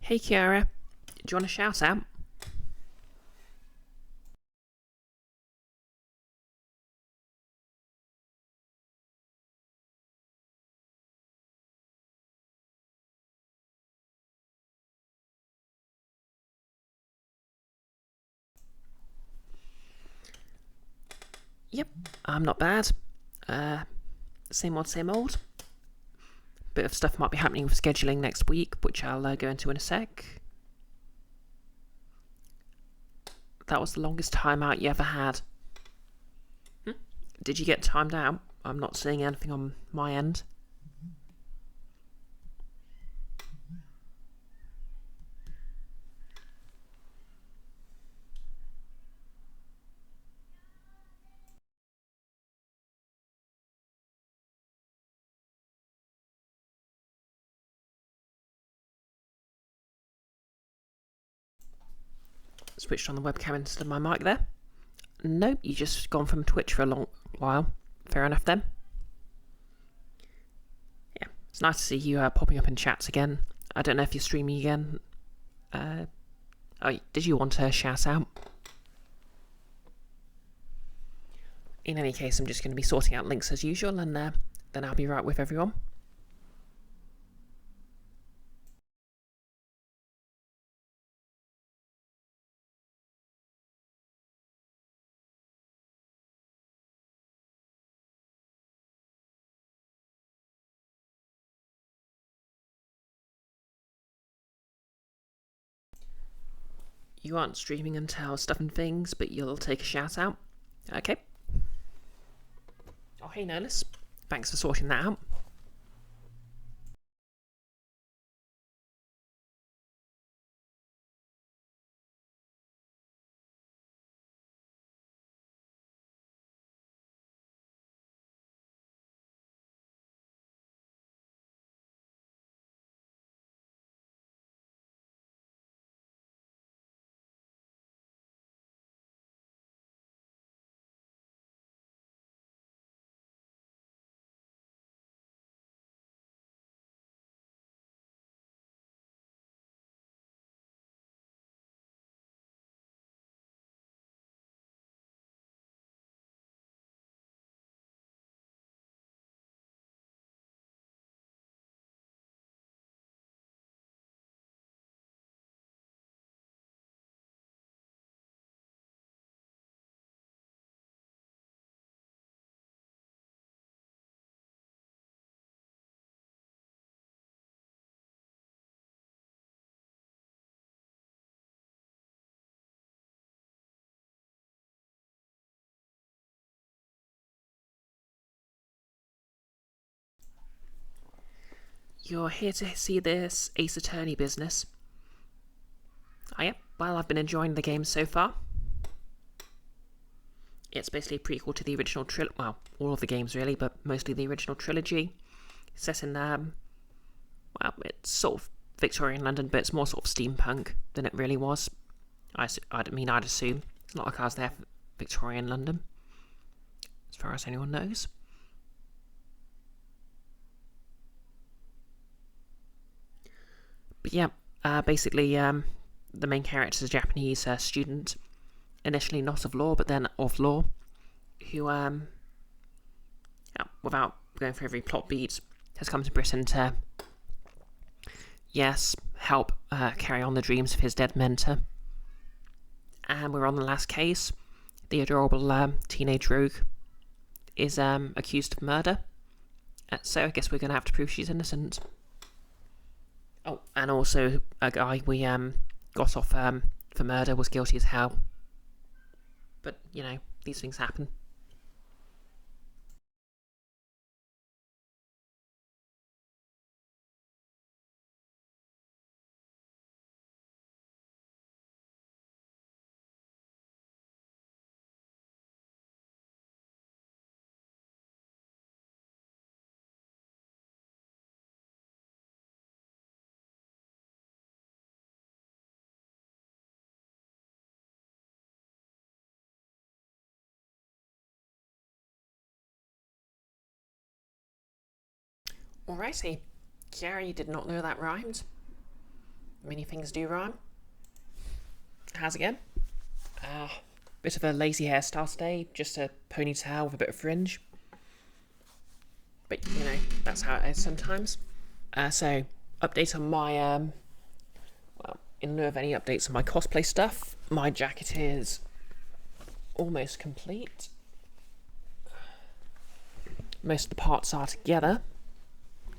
Hey Kiara, do you want to shout out? Yep, I'm not bad. Same old, same old. Bit of stuff might be happening with scheduling next week, which I'll go into in a sec. That was the longest time out you ever had. Did you get timed out? I'm not seeing anything on my end. Switched on the webcam instead of my mic there. Nope, you just gone from Twitch for a long while. Fair enough then. Yeah, it's nice to see you popping up in chats again. I don't know if you're streaming again. Did you want to shout out? In any case, I'm just going to be sorting out links as usual, and then I'll be right with everyone. You aren't streaming until Stuff and Things, but you'll take a shout out. Okay. Oh, hey, Nerdless. Thanks for sorting that out. You're here to see this Ace Attorney business. Oh, yeah. Well, I've been enjoying the game so far. It's basically a prequel to the original trilogy. Well, all of the games really, but mostly the original trilogy. Set in, well, it's sort of Victorian London, but it's more sort of steampunk than it really was. I'd assume. It's not like I was there for Victorian London, as far as anyone knows. But yeah, basically, the main character is a Japanese student, initially not of law, but then of law, who, without going through every plot beat, has come to Britain to, yes, help carry on the dreams of his dead mentor. And we're on the last case. The adorable teenage rogue is accused of murder. So I guess we're going to have to prove she's innocent. Oh, and also a guy we got off for murder was guilty as hell. But, you know, these things happen. Alrighty. Gary did not know that rhymed. Many things do rhyme. How's it going? Bit of a lazy hairstyle today, just a ponytail with a bit of fringe. But, you know, that's how it is sometimes. So, update on my, well, in lieu of any updates on my cosplay stuff, my jacket is almost complete. Most of the parts are together.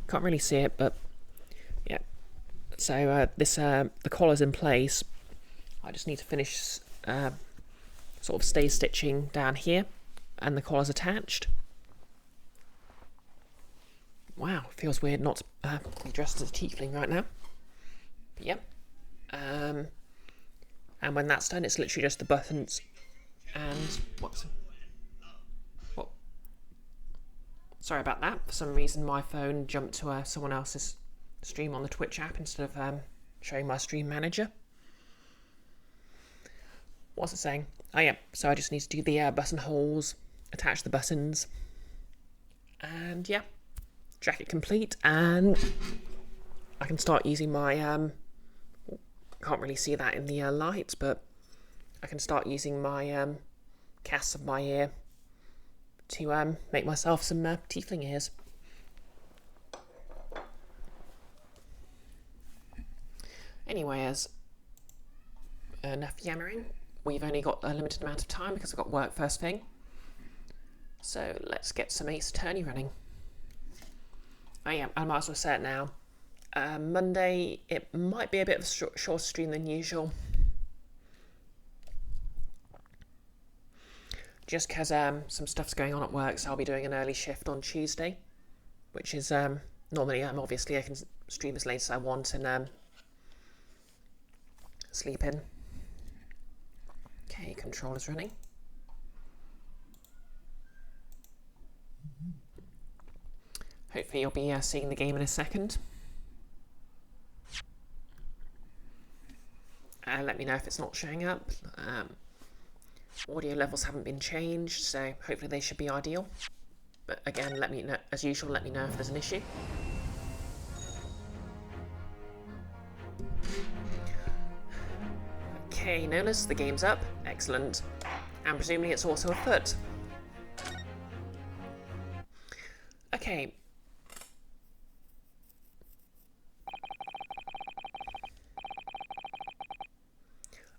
Can't really see it, but yeah. So the collar's in place. I just need to finish sort of stay stitching down here, and the collar's attached. Wow, feels weird not to be dressed as a tiefling right now. But yep. And when that's done, it's literally just the buttons and what? Sorry about that. For some reason, my phone jumped to someone else's stream on the Twitch app instead of showing my stream manager. What's it saying? Oh yeah, so I just need to do the buttonholes, attach the buttons, and yeah, jacket complete, and I can start using my, can't really see that in the light, but I can start using my casts of my ear to make myself some tiefling ears. Anyway, as enough yammering. We've only got a limited amount of time because I've got work first thing. So let's get some Ace Attorney running. Oh yeah, I might as well say it now. Monday, it might be a bit of a shorter stream than usual. Just because some stuff's going on at work, so I'll be doing an early shift on Tuesday. Which is, normally, obviously I can stream as late as I want and sleep in. Okay, controller's running. Hopefully you'll be seeing the game in a second. Let me know if it's not showing up. Audio levels haven't been changed, so hopefully they should be ideal. But again, let me know, as usual, let me know if there's an issue. Okay, Nolas, the game's up. Excellent. And presumably it's also afoot. Okay.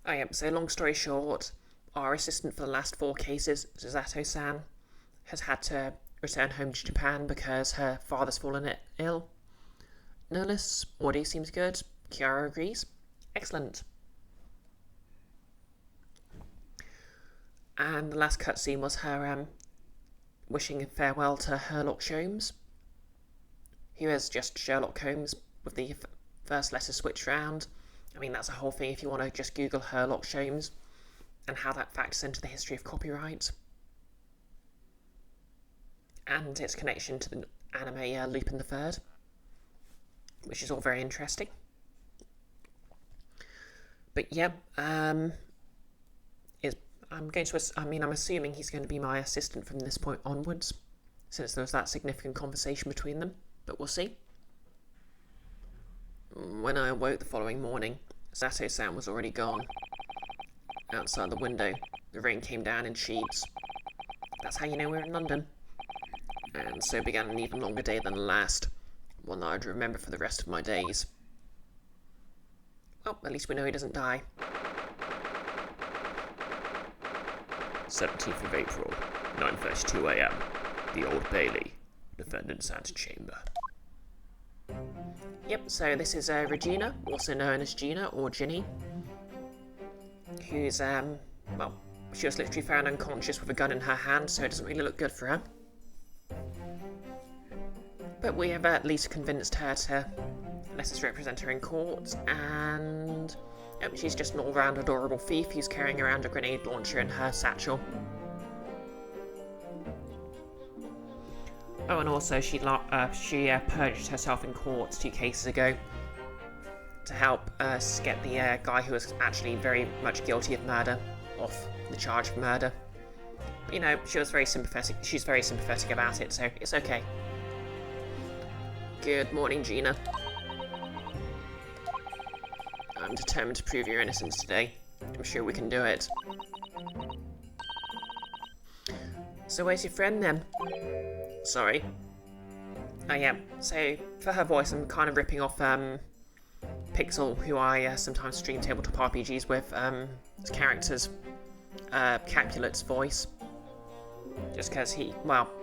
Oh yeah, so long story short, our assistant for the last 4 cases, Zato-san, has had to return home to Japan because her father's fallen ill. Nolas, audio seems good. Kiara agrees. Excellent. And the last cutscene was her wishing farewell to Sherlock Holmes, who is just Sherlock Holmes with the first letter switched round. I mean, that's a whole thing if you want to just Google Sherlock Holmes and how that factors into the history of copyright. And its connection to the anime Lupin III, which is all very interesting. But yeah, I'm assuming he's going to be my assistant from this point onwards, since there was that significant conversation between them, but we'll see. When I awoke the following morning, Zato-san was already gone. Outside the window, the rain came down in sheets. That's how you know we're in London. And so began an even longer day than the last, one that I'd remember for the rest of my days. Well, at least we know he doesn't die. 17th of April, 9:32 a.m. The Old Bailey, defendant's antechamber. Yep, so this is Regina, also known as Gina or Ginny, who's, well, she was literally found unconscious with a gun in her hand, so it doesn't really look good for her. But we have at least convinced her to let us represent her in court, and she's just an all-round adorable thief who's carrying around a grenade launcher in her satchel. Oh, and also she purged herself in court 2 cases ago to help us get the guy who was actually very much guilty of murder off the charge of murder. But, you know, she was very sympathetic. She's very sympathetic about it, so it's okay. Good morning, Gina. I'm determined to prove your innocence today. I'm sure we can do it. So where's your friend then? Sorry. Oh yeah, so for her voice I'm kind of ripping off Pixel, who I sometimes stream tabletop RPGs with, his character's Capulet's voice. Just because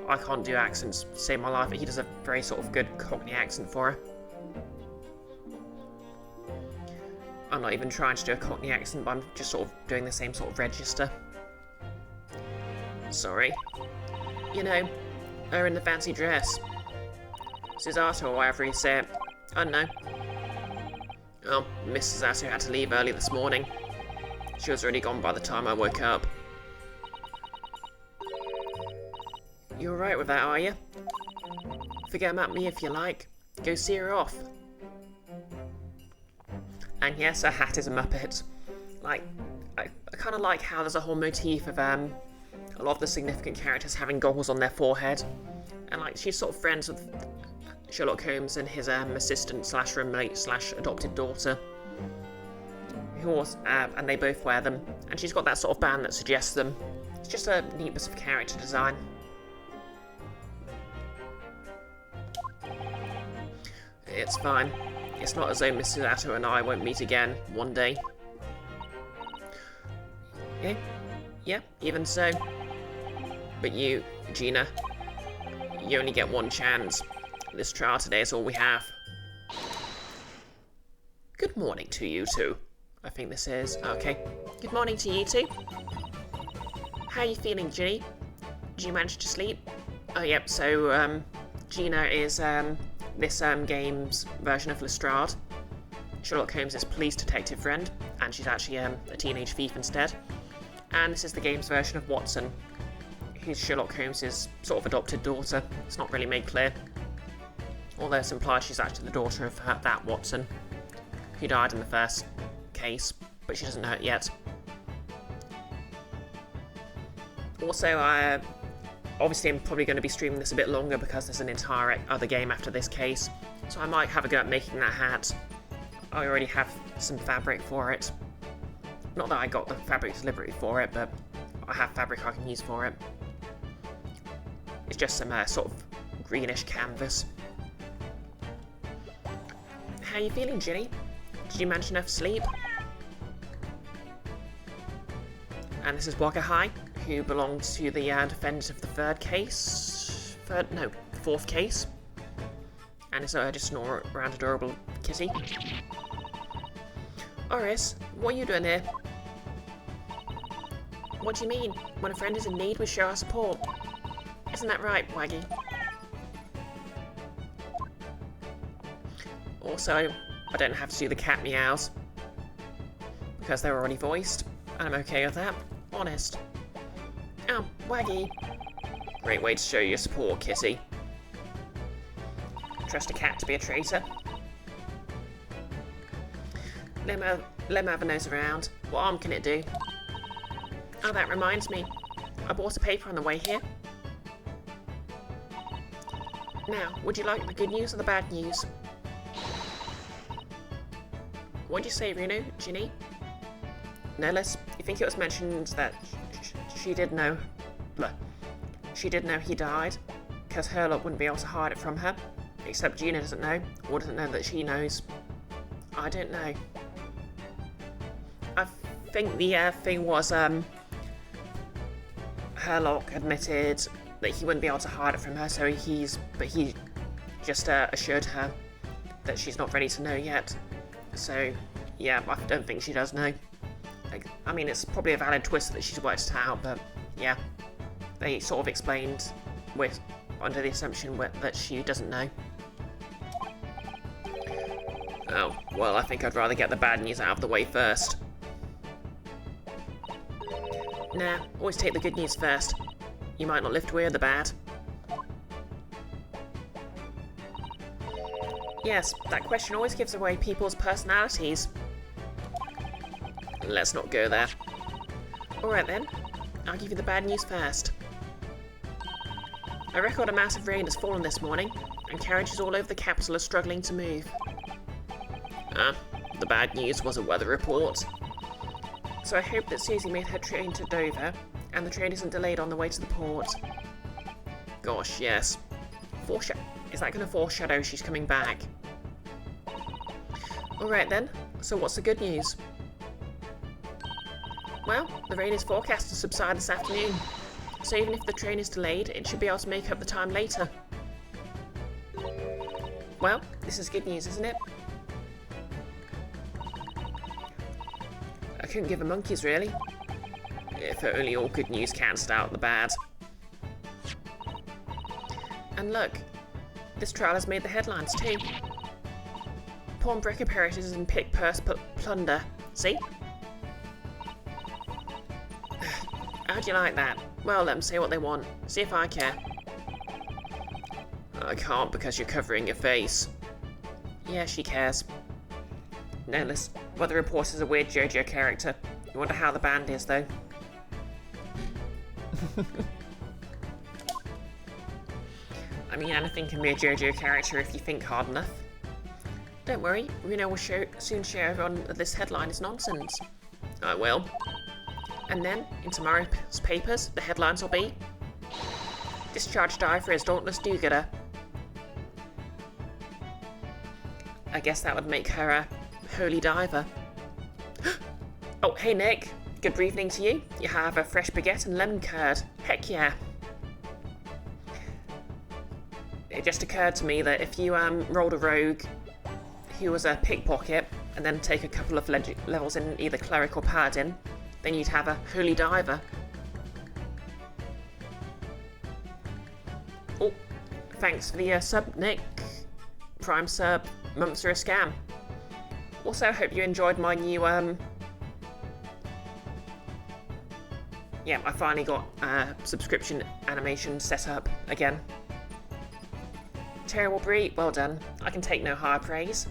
I can't do accents to save my life, but he does a very sort of good Cockney accent for her. I'm not even trying to do a Cockney accent, but I'm just sort of doing the same sort of register. Sorry. You know, her in the fancy dress. Cisato, or however you say it. I don't know. Oh, Miss Cisato had to leave early this morning. She was already gone by the time I woke up. You alright with that, are you? Forget about me if you like. Go see her off. And yes, her hat is a Muppet. Like, I kind of like how there's a whole motif of a lot of the significant characters having goggles on their forehead. And like, she's sort of friends with Sherlock Holmes and his assistant slash roommate slash adopted daughter. And they both wear them. And she's got that sort of band that suggests them. It's just a neat bit of character design. It's fine. It's not as though Miss Cisato and I won't meet again one day. Yeah, even so. But you, Gina, you only get one chance. This trial today is all we have. Good morning to you two. I think this is. Okay. Good morning to you two. How are you feeling, Ginny? Did you manage to sleep? Oh, yep, so, Gina is, this game's version of Lestrade, Sherlock Holmes' police detective friend, and she's actually a teenage thief instead. And this is the game's version of Watson, who's Sherlock Holmes' sort of adopted daughter. It's not really made clear, although it's implied she's actually the daughter of that Watson, who died in the first case, but she doesn't know it yet. Also, obviously I'm probably going to be streaming this a bit longer because there's an entire other game after this case, so I might have a go at making that hat. I already have some fabric for it. Not that I got the fabric deliberately for it, but I have fabric I can use for it. It's just some sort of greenish canvas. How are you feeling, Ginny? Did you manage enough sleep? And this is Wagga High, who belongs to the defendant of the fourth case. And is just an all-round adorable kitty. Oris, what are you doing here? What do you mean? When a friend is in need, we show our support. Isn't that right, Waggy? Also, I don't have to do the cat meows, because they're already voiced, and I'm okay with that. Honest. Oh, Waggy. Great way to show your support, kitty. Trust a cat to be a traitor? Let me have a nose around. What harm can it do? Oh, that reminds me. I bought a paper on the way here. Now, would you like the good news or the bad news? What'd you say, Reno, Ginny? No less. You think it was mentioned that she did know... She did know he died, because Herlock wouldn't be able to hide it from her. Except Gina doesn't know, or doesn't know that she knows. I don't know. I think the thing was, Herlock admitted that he wouldn't be able to hide it from her, so he just assured her that she's not ready to know yet. So, yeah, I don't think she does know. I mean, it's probably a valid twist that she's worked it out, but yeah, they sort of explained under the assumption that she doesn't know. Oh, well, I think I'd rather get the bad news out of the way first. Nah, always take the good news first. You might not live to hear the bad. Yes, that question always gives away people's personalities. Let's not go there. Alright then, I'll give you the bad news first. A record amount of rain has fallen this morning, and carriages all over the capital are struggling to move. The bad news was a weather report. So I hope that Susie made her train to Dover, and the train isn't delayed on the way to the port. Gosh, yes. Is that going to foreshadow she's coming back? Alright then, so what's the good news? Well, the rain is forecast to subside this afternoon, so even if the train is delayed, it should be able to make up the time later. Well, this is good news, isn't it? I couldn't give a monkey's, really. If only all good news cancelled out the bad. And look, this trial has made the headlines too. Pawnbroker perishes in pick purse plunder. See? How'd you like that? Well, let them say what they want. See if I care. I can't because you're covering your face. Yeah, she cares. Notice, weather report is a weird JoJo character. You wonder how the band is, though. I mean, anything can be a JoJo character if you think hard enough. Don't worry, Reno will soon show everyone that this headline is nonsense. I will. And then, in tomorrow's papers, the headlines will be Discharge die for his dauntless do-gooder. I guess that would make her a holy diver. Oh, hey Nick. Good evening to you. You have a fresh baguette and lemon curd. Heck yeah. It just occurred to me that if you rolled a rogue who was a pickpocket and then take a couple of levels in either cleric or paladin, then you'd have a holy diver. Oh, thanks for the sub, Nick. Prime sub, months are a scam. Also, hope you enjoyed my new, yeah, I finally got subscription animation set up again. Terrible Brie, well done. I can take no higher praise.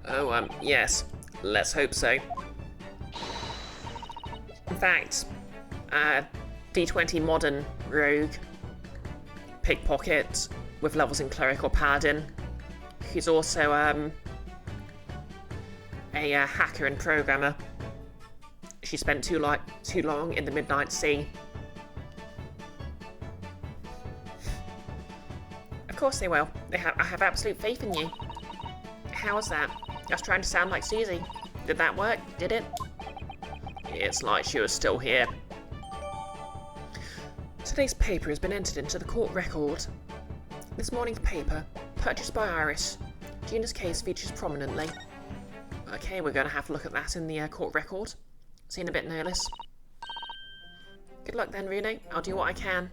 Oh, yes. Let's hope so. In fact, D20 modern rogue, pickpocket with levels in cleric or paladin, who's also a hacker and programmer. She spent too long in the Midnight Sea. Of course they will. I have absolute faith in you. How was that? I was trying to sound like Susie. Did that work? Did it? It's like she was still here. Today's paper has been entered into the court record. This morning's paper, purchased by Iris. Gina's case features prominently. Okay, we're going to have a look at that in the court record. See you in a bit, Nolis. Good luck then, Reno. I'll do what I can.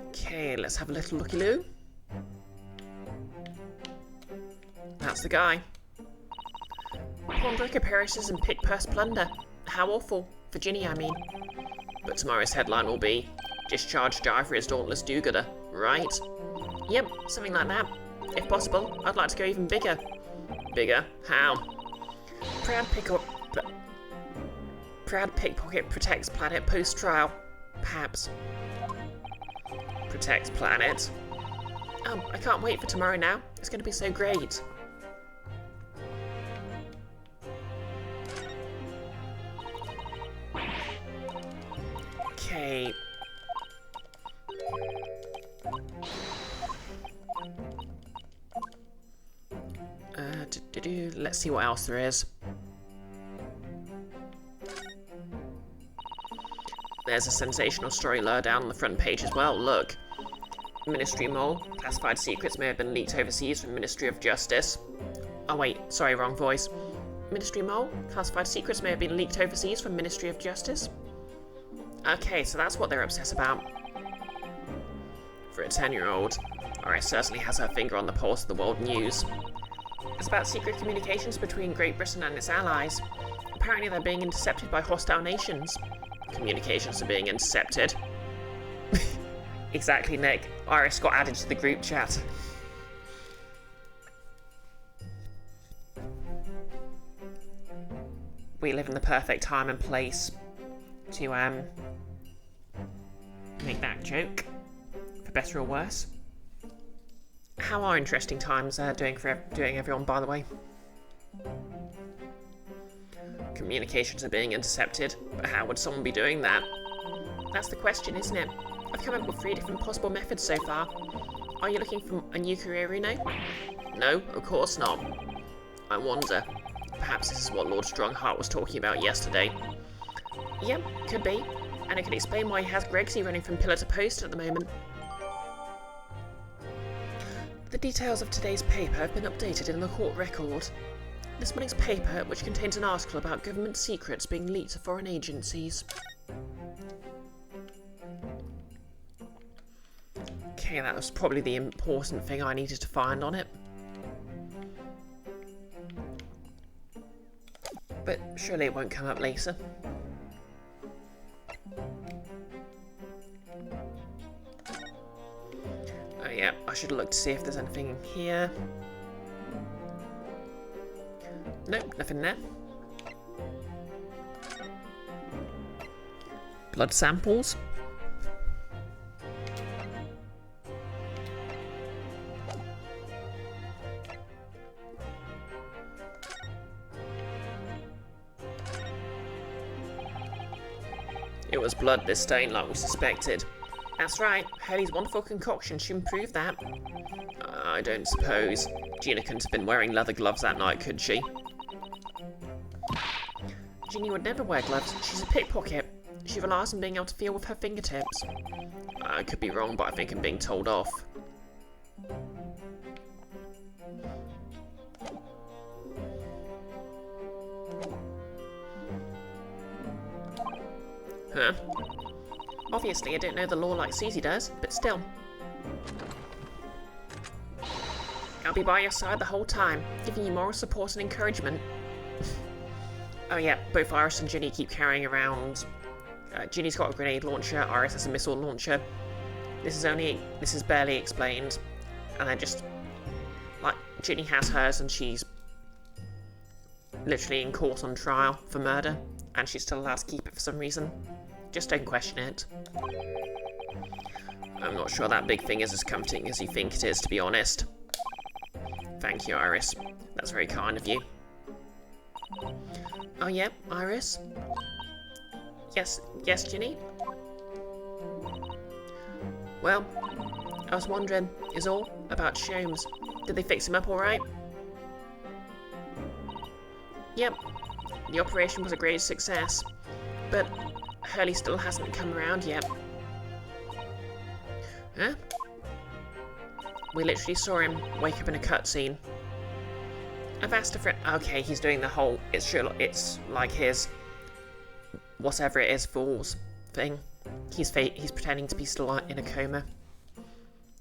Okay, let's have a little looky-loo. That's the guy. Pawnbroker perishes in pick purse plunder. How awful. For Ginny, I mean. But tomorrow's headline will be Discharge die for his dauntless do-gooder, right? Yep, something like that. If possible, I'd like to go even bigger. Bigger? How? Proud pickpocket protects planet post-trial. Perhaps. Protects planet? I can't wait for tomorrow now. It's going to be so great. Okay. Let's see what else there is. There's a sensational story lower down on the front page as well. Look. Ministry mole. Classified secrets may have been leaked overseas from Ministry of Justice. Oh wait, sorry, wrong voice. Ministry mole. Classified secrets may have been leaked overseas from Ministry of Justice. Okay, so that's what they're obsessed about. For a 10-year-old, Iris certainly has her finger on the pulse of the world news. It's about secret communications between Great Britain and its allies. Apparently they're being intercepted by hostile nations. Communications are being intercepted. Exactly, Nick. Iris got added to the group chat. We live in the perfect time and place to make that joke, for better or worse. How are interesting times doing everyone, by the way? Communications are being intercepted, but how would someone be doing that? That's the question, isn't it? I've come up with 3 different possible methods so far. Are you looking for a new career, Rune? No, of course not. I wonder. Perhaps this is what Lord Strongheart was talking about yesterday. Yep, could be. And it could explain why he has Gregsy running from pillar to post at the moment. The details of today's paper have been updated in the court record. This morning's paper, which contains an article about government secrets being leaked to foreign agencies. Okay, that was probably the important thing I needed to find on it. But surely it won't come up later. Oh yeah, I should look to see if there's anything in here. Nope, nothing there. Blood samples. It was blood this stain, like we suspected. That's right, Hurley's wonderful concoction should improve that. I don't suppose. Gina couldn't have been wearing leather gloves that night, could she? Ginny would never wear gloves. She's a pickpocket. She relies on being able to feel with her fingertips. I could be wrong, but I think I'm being told off. Huh? Obviously, I don't know the law like Susie does, but still. I'll be by your side the whole time, giving you moral support and encouragement. Oh yeah, both Iris and Ginny keep carrying around. Ginny's got a grenade launcher, Iris has a missile launcher. This is barely explained. And they're just, like, Ginny has hers and she's literally in court on trial for murder. And she's still allowed to keep it for some reason. Just don't question it. I'm not sure that big thing is as comforting as you think it is, to be honest. Thank you, Iris. That's very kind of you. Oh yeah, Iris? Yes, Ginny? Well, I was wondering, is all about Sholmes. Did they fix him up alright? Yep. The operation was a great success, but Hurley still hasn't come around yet. Huh? We literally saw him wake up in a cutscene. I've asked a friend. Okay, he's doing the whole. It's like his whatever it is fools thing. He's pretending to be still in a coma.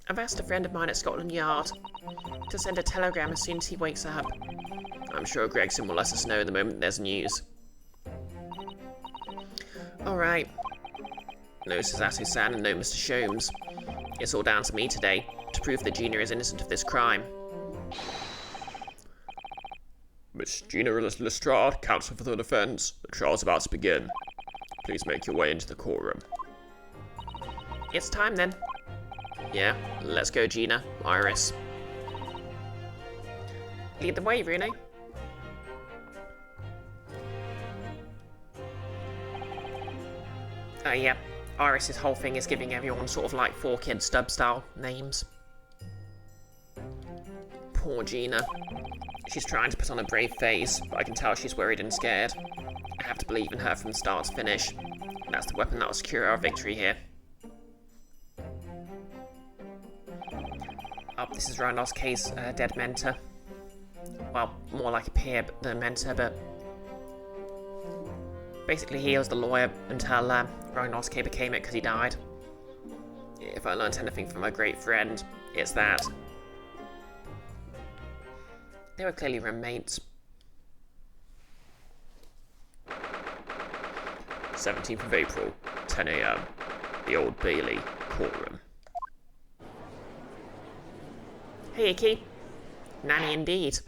I've asked a friend of mine at Scotland Yard to send a telegram as soon as he wakes up. I'm sure Gregson will let us know the moment there's news. Alright. No Suzaku-san and no Mr. Sholmes. It's all down to me today, to prove that Gina is innocent of this crime. Miss Gina Lestrade, counsel for the defence. The trial's about to begin. Please make your way into the courtroom. It's time then. Yeah, let's go, Gina. Iris. Lead the way, Rune. Yeah. Iris's whole thing is giving everyone sort of like 4-Kid Stub style names. Poor Gina. She's trying to put on a brave face, but I can tell she's worried and scared. I have to believe in her from start to finish. That's the weapon that will secure our victory here. Oh, this is Randolph's case, dead mentor. Well, more like a peer than a mentor, but basically he was the lawyer until Randolph's case became it because he died. If I learnt anything from my great friend, it's that. They were clearly roommates. 17th of April, 10 AM, the Old Bailey courtroom. Hey, Icky. Nanny indeed.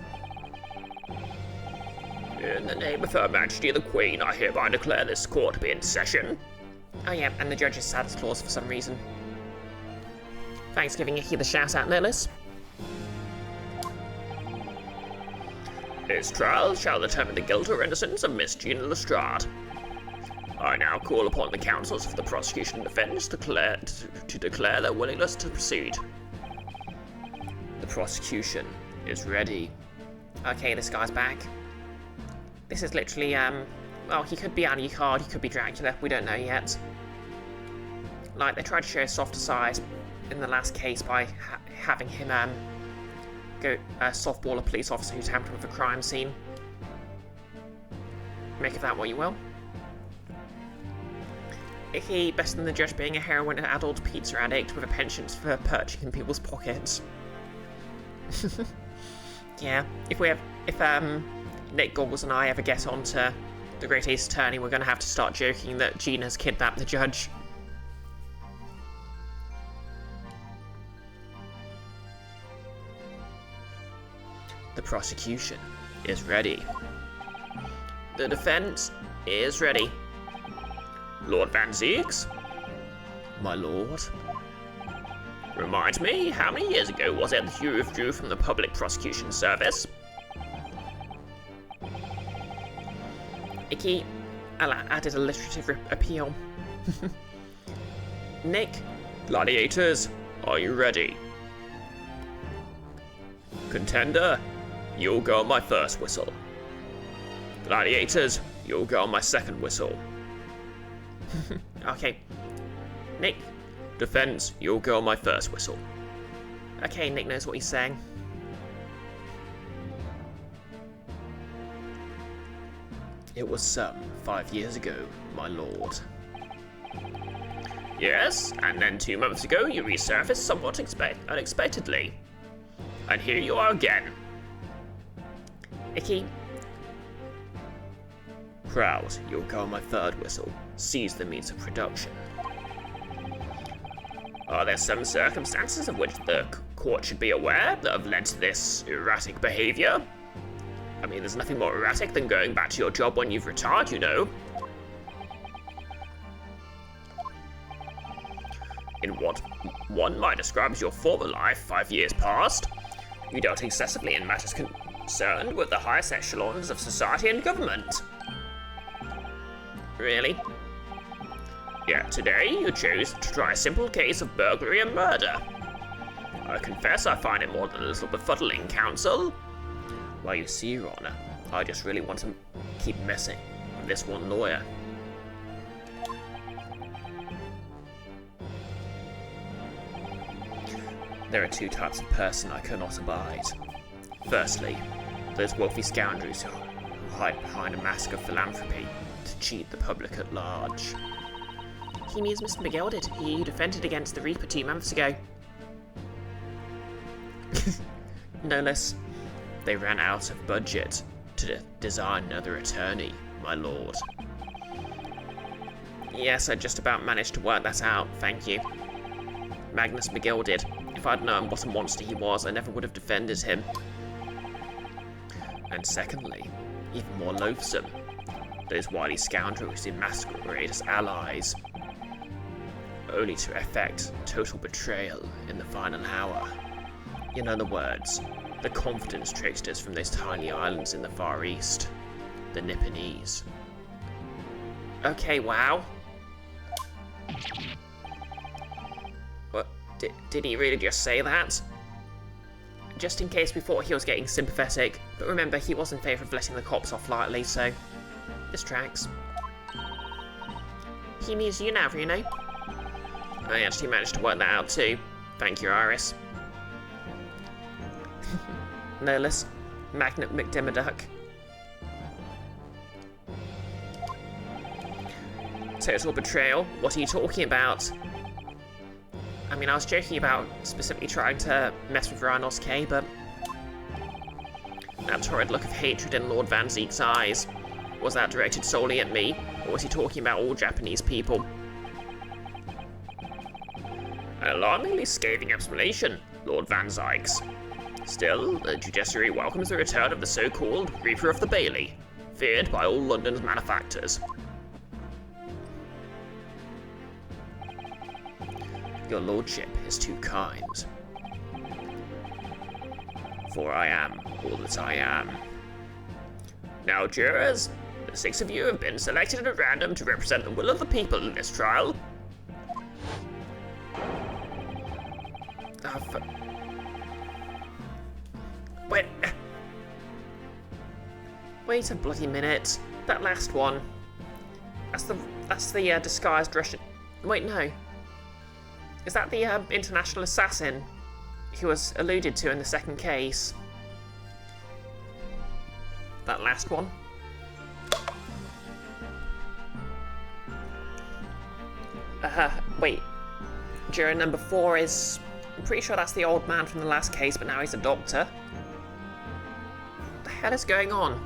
In the name of Her Majesty the Queen, I hereby declare this court to be in session. Oh yeah, and the judge's Santa Claus for some reason. Thanks for giving Icky the shout out, Lilith. This trial shall determine the guilt or innocence of Miss Gina Lestrade. I now call upon the counsels for the prosecution and defence to declare their willingness to proceed. The prosecution is ready. Okay, this guy's back. This is literally, well, he could be Alucard, he could be Dracula, we don't know yet. Like, they tried to show a softer side in the last case by having him, go softball a police officer who's tampered with a crime scene. Make of that what you will. He better than the judge being a heroin and adult pizza addict with a penchant for purchasing people's pockets. Yeah, if Nick Goggles and I ever get onto the Great Ace Attorney, we're going to have to start joking that Gina's kidnapped the judge. The prosecution is ready. The defense is ready. Lord Van Zieks? My lord. Remind me, how many years ago was it that you withdrew from the public prosecution service? Icky added alliterative appeal. Nick? Gladiators, are you ready? Contender, you'll go on my first whistle. Gladiators, you'll go on my second whistle. Okay. Nick? Defense, you'll go on my first whistle. Okay, Nick knows what he's saying. It was some 5 years ago, my lord. Yes, and then 2 months ago you resurfaced somewhat unexpectedly. And here you are again. Icky? Proud, you'll go on my third whistle. Seize the means of production. Are there some circumstances of which the court should be aware that have led to this erratic behaviour? I mean, there's nothing more erratic than going back to your job when you've retired, you know. In what one might describe as your former life 5 years past, you dealt excessively in matters concerned with the highest echelons of society and government. Really? Yet today you chose to try a simple case of burglary and murder. I confess I find it more than a little befuddling, counsel. Well, you see, Your Honour, I just really want to keep messing with this one lawyer. There are 2 types of person I cannot abide. Firstly, those wealthy scoundrels who hide behind a mask of philanthropy to cheat the public at large. He means Mr. McGilded. He defended against the Reaper 2 months ago. No less. They ran out of budget to design another attorney, my lord. Yes, I just about managed to work that out, thank you. Magnus McGilded. If I'd known what a monster he was, I never would have defended him. And secondly, even more loathsome, those wily scoundrels who masquerade as allies, only to effect total betrayal in the final hour. In other words, the confidence tricksters from those tiny islands in the Far East, the Nipponese. Okay, wow. What, did he really just say that? Just in case we thought he was getting sympathetic, but remember, he was in favour of letting the cops off lightly, so this tracks. He means you now, Reno. I actually managed to work that out too. Thank you, Iris. No less. Magnet McDimmerduck. Total betrayal? What are you talking about? I mean, I was joking about specifically trying to mess with Rhinos K, but that torrid look of hatred in Lord Van Ziek's eyes, was that directed solely at me, or was he talking about all Japanese people? An alarmingly scathing explanation, Lord Van Zieks. Still, the judiciary welcomes the return of the so-called Reaper of the Bailey, feared by all London's manufacturers. Your lordship is too kind. For I am all that I am. Now, jurors, the 6 of you have been selected at random to represent the will of the people in this trial. Wait. Wait a bloody minute. That last one. That's the disguised Russian. Wait, no. Is that the international assassin who was alluded to in the second case? That last one? Wait. Juror number 4 is... I'm pretty sure that's the old man from the last case, but now he's a doctor. What the hell is going on?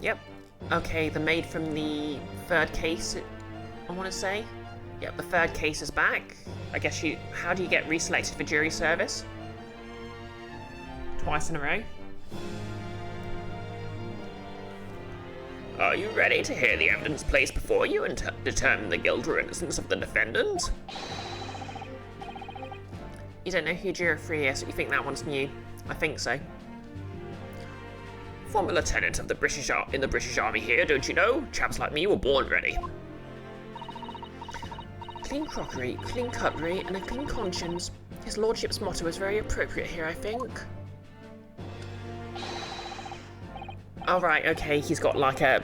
Yep. Okay, the maid from the third case, I want to say. Yep, the third case is back. I guess you... How do you get reselected for jury service? Twice in a row? Are you ready to hear the evidence placed before you and determine the guilt or innocence of the defendant? You don't know who Juror 3 is, so you think that one's new? I think so. Former lieutenant of the in the British Army here, don't you know? Chaps like me were born ready. Clean crockery, clean cutlery, and a clean conscience. His lordship's motto is very appropriate here, I think. Oh right, okay, he's got like a...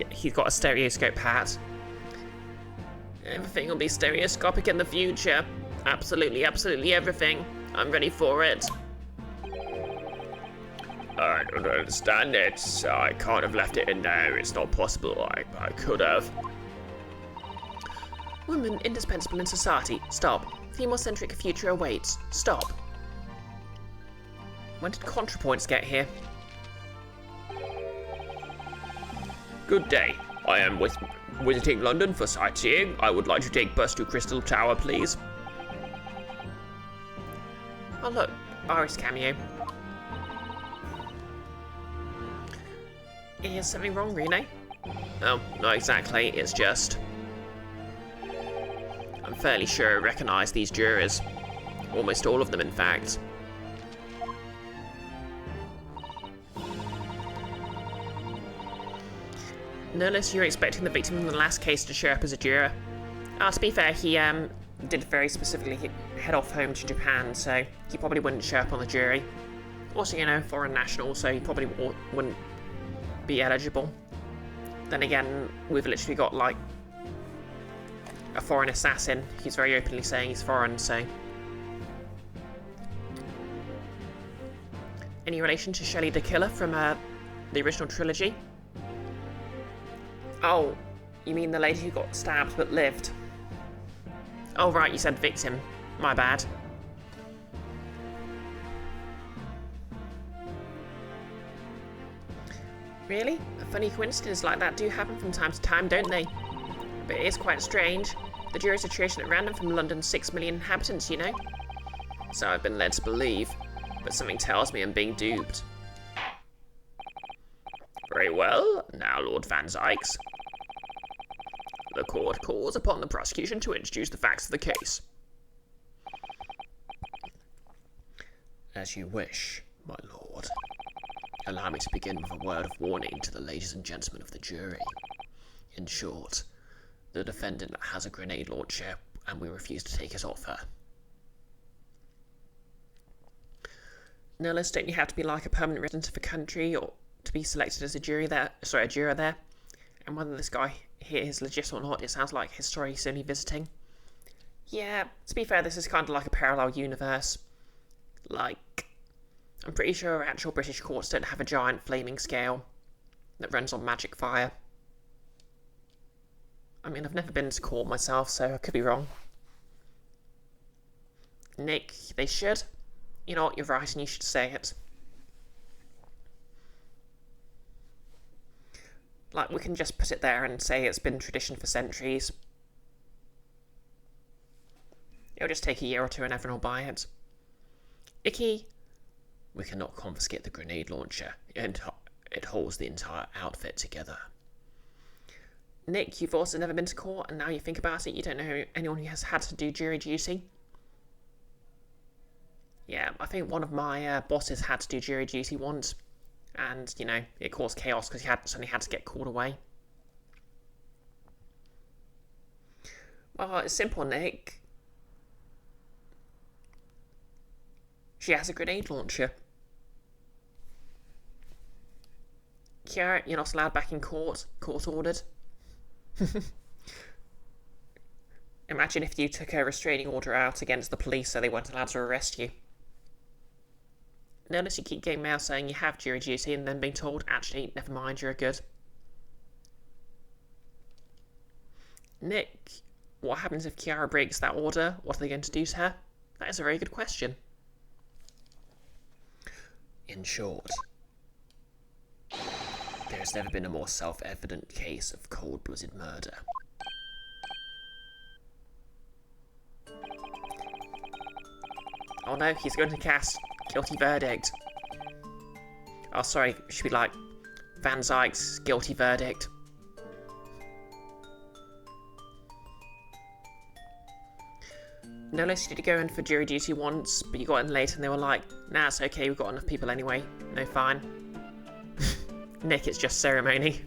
He's got a stereoscope hat. Everything will be stereoscopic in the future. Absolutely, absolutely everything. I'm ready for it. I don't understand it. I can't have left it in there. It's not possible. I could have. Women indispensable in society. Stop. Female-centric future awaits. Stop. When did ContraPoints get here? Good day. I am visiting London for sightseeing. I would like to take bus to Crystal Tower, please. Oh look, Iris cameo. Is something wrong, Reno? Oh, not exactly. It's just... I'm fairly sure I recognise these jurors. Almost all of them, in fact. No less you're expecting the victim in the last case to show up as a juror. To be fair, he did very specifically head off home to Japan, so he probably wouldn't show up on the jury. Also, you know, foreign national, so he probably wouldn't be eligible. Then again, we've literally got, like, a foreign assassin. He's very openly saying he's foreign, so... Any relation to Shelley the Killer from the original trilogy? Oh, you mean the lady who got stabbed but lived? Oh right, you said victim. My bad. Really? A funny coincidence like that do happen from time to time, don't they? But it is quite strange. The juries are chosen at random from London's 6 million inhabitants, you know? So I've been led to believe, but something tells me I'm being duped. Very well. Now, Lord Van Zykes. The court calls upon the prosecution to introduce the facts of the case. As you wish, my lord. Allow me to begin with a word of warning to the ladies and gentlemen of the jury. In short, the defendant has a grenade launcher, and we refuse to take it off her. No less don't you have to be like a permanent resident of a country or to be selected as a juror there? And whether this guy here is legit or not, it sounds like his story he's only visiting. Yeah, to be fair, this is kind of like a parallel universe. Like, I'm pretty sure actual British courts don't have a giant flaming scale that runs on magic fire. I mean, I've never been to court myself, so I could be wrong. Nick, they should. You know what, you're right, and you should say it. Like, we can just put it there and say it's been tradition for centuries. It'll just take a year or two and everyone will buy it. Icky. We cannot confiscate the grenade launcher. It holds the entire outfit together. Nick, you've also never been to court, and now you think about it, you don't know anyone who has had to do jury duty. Yeah, I think one of my bosses had to do jury duty once. And, you know, it caused chaos because he suddenly had to get called away. Well, it's simple, Nick. She has a grenade launcher. Kiara, you're not allowed back in court. Court ordered. Imagine if you took a restraining order out against the police so they weren't allowed to arrest you. Notice you keep getting mail saying you have jury duty and then being told, actually, never mind, you're good. Nick, what happens if Kiara breaks that order? What are they going to do to her? That is a very good question. In short, there has never been a more self-evident case of cold-blooded murder. Oh no, he's going to cast guilty verdict. Oh, sorry, it should be like Van Zyke's guilty verdict. No less did you go in for jury duty once, but you got in late and they were like, nah, it's okay, we've got enough people anyway. No fine. Nick, it's just ceremony.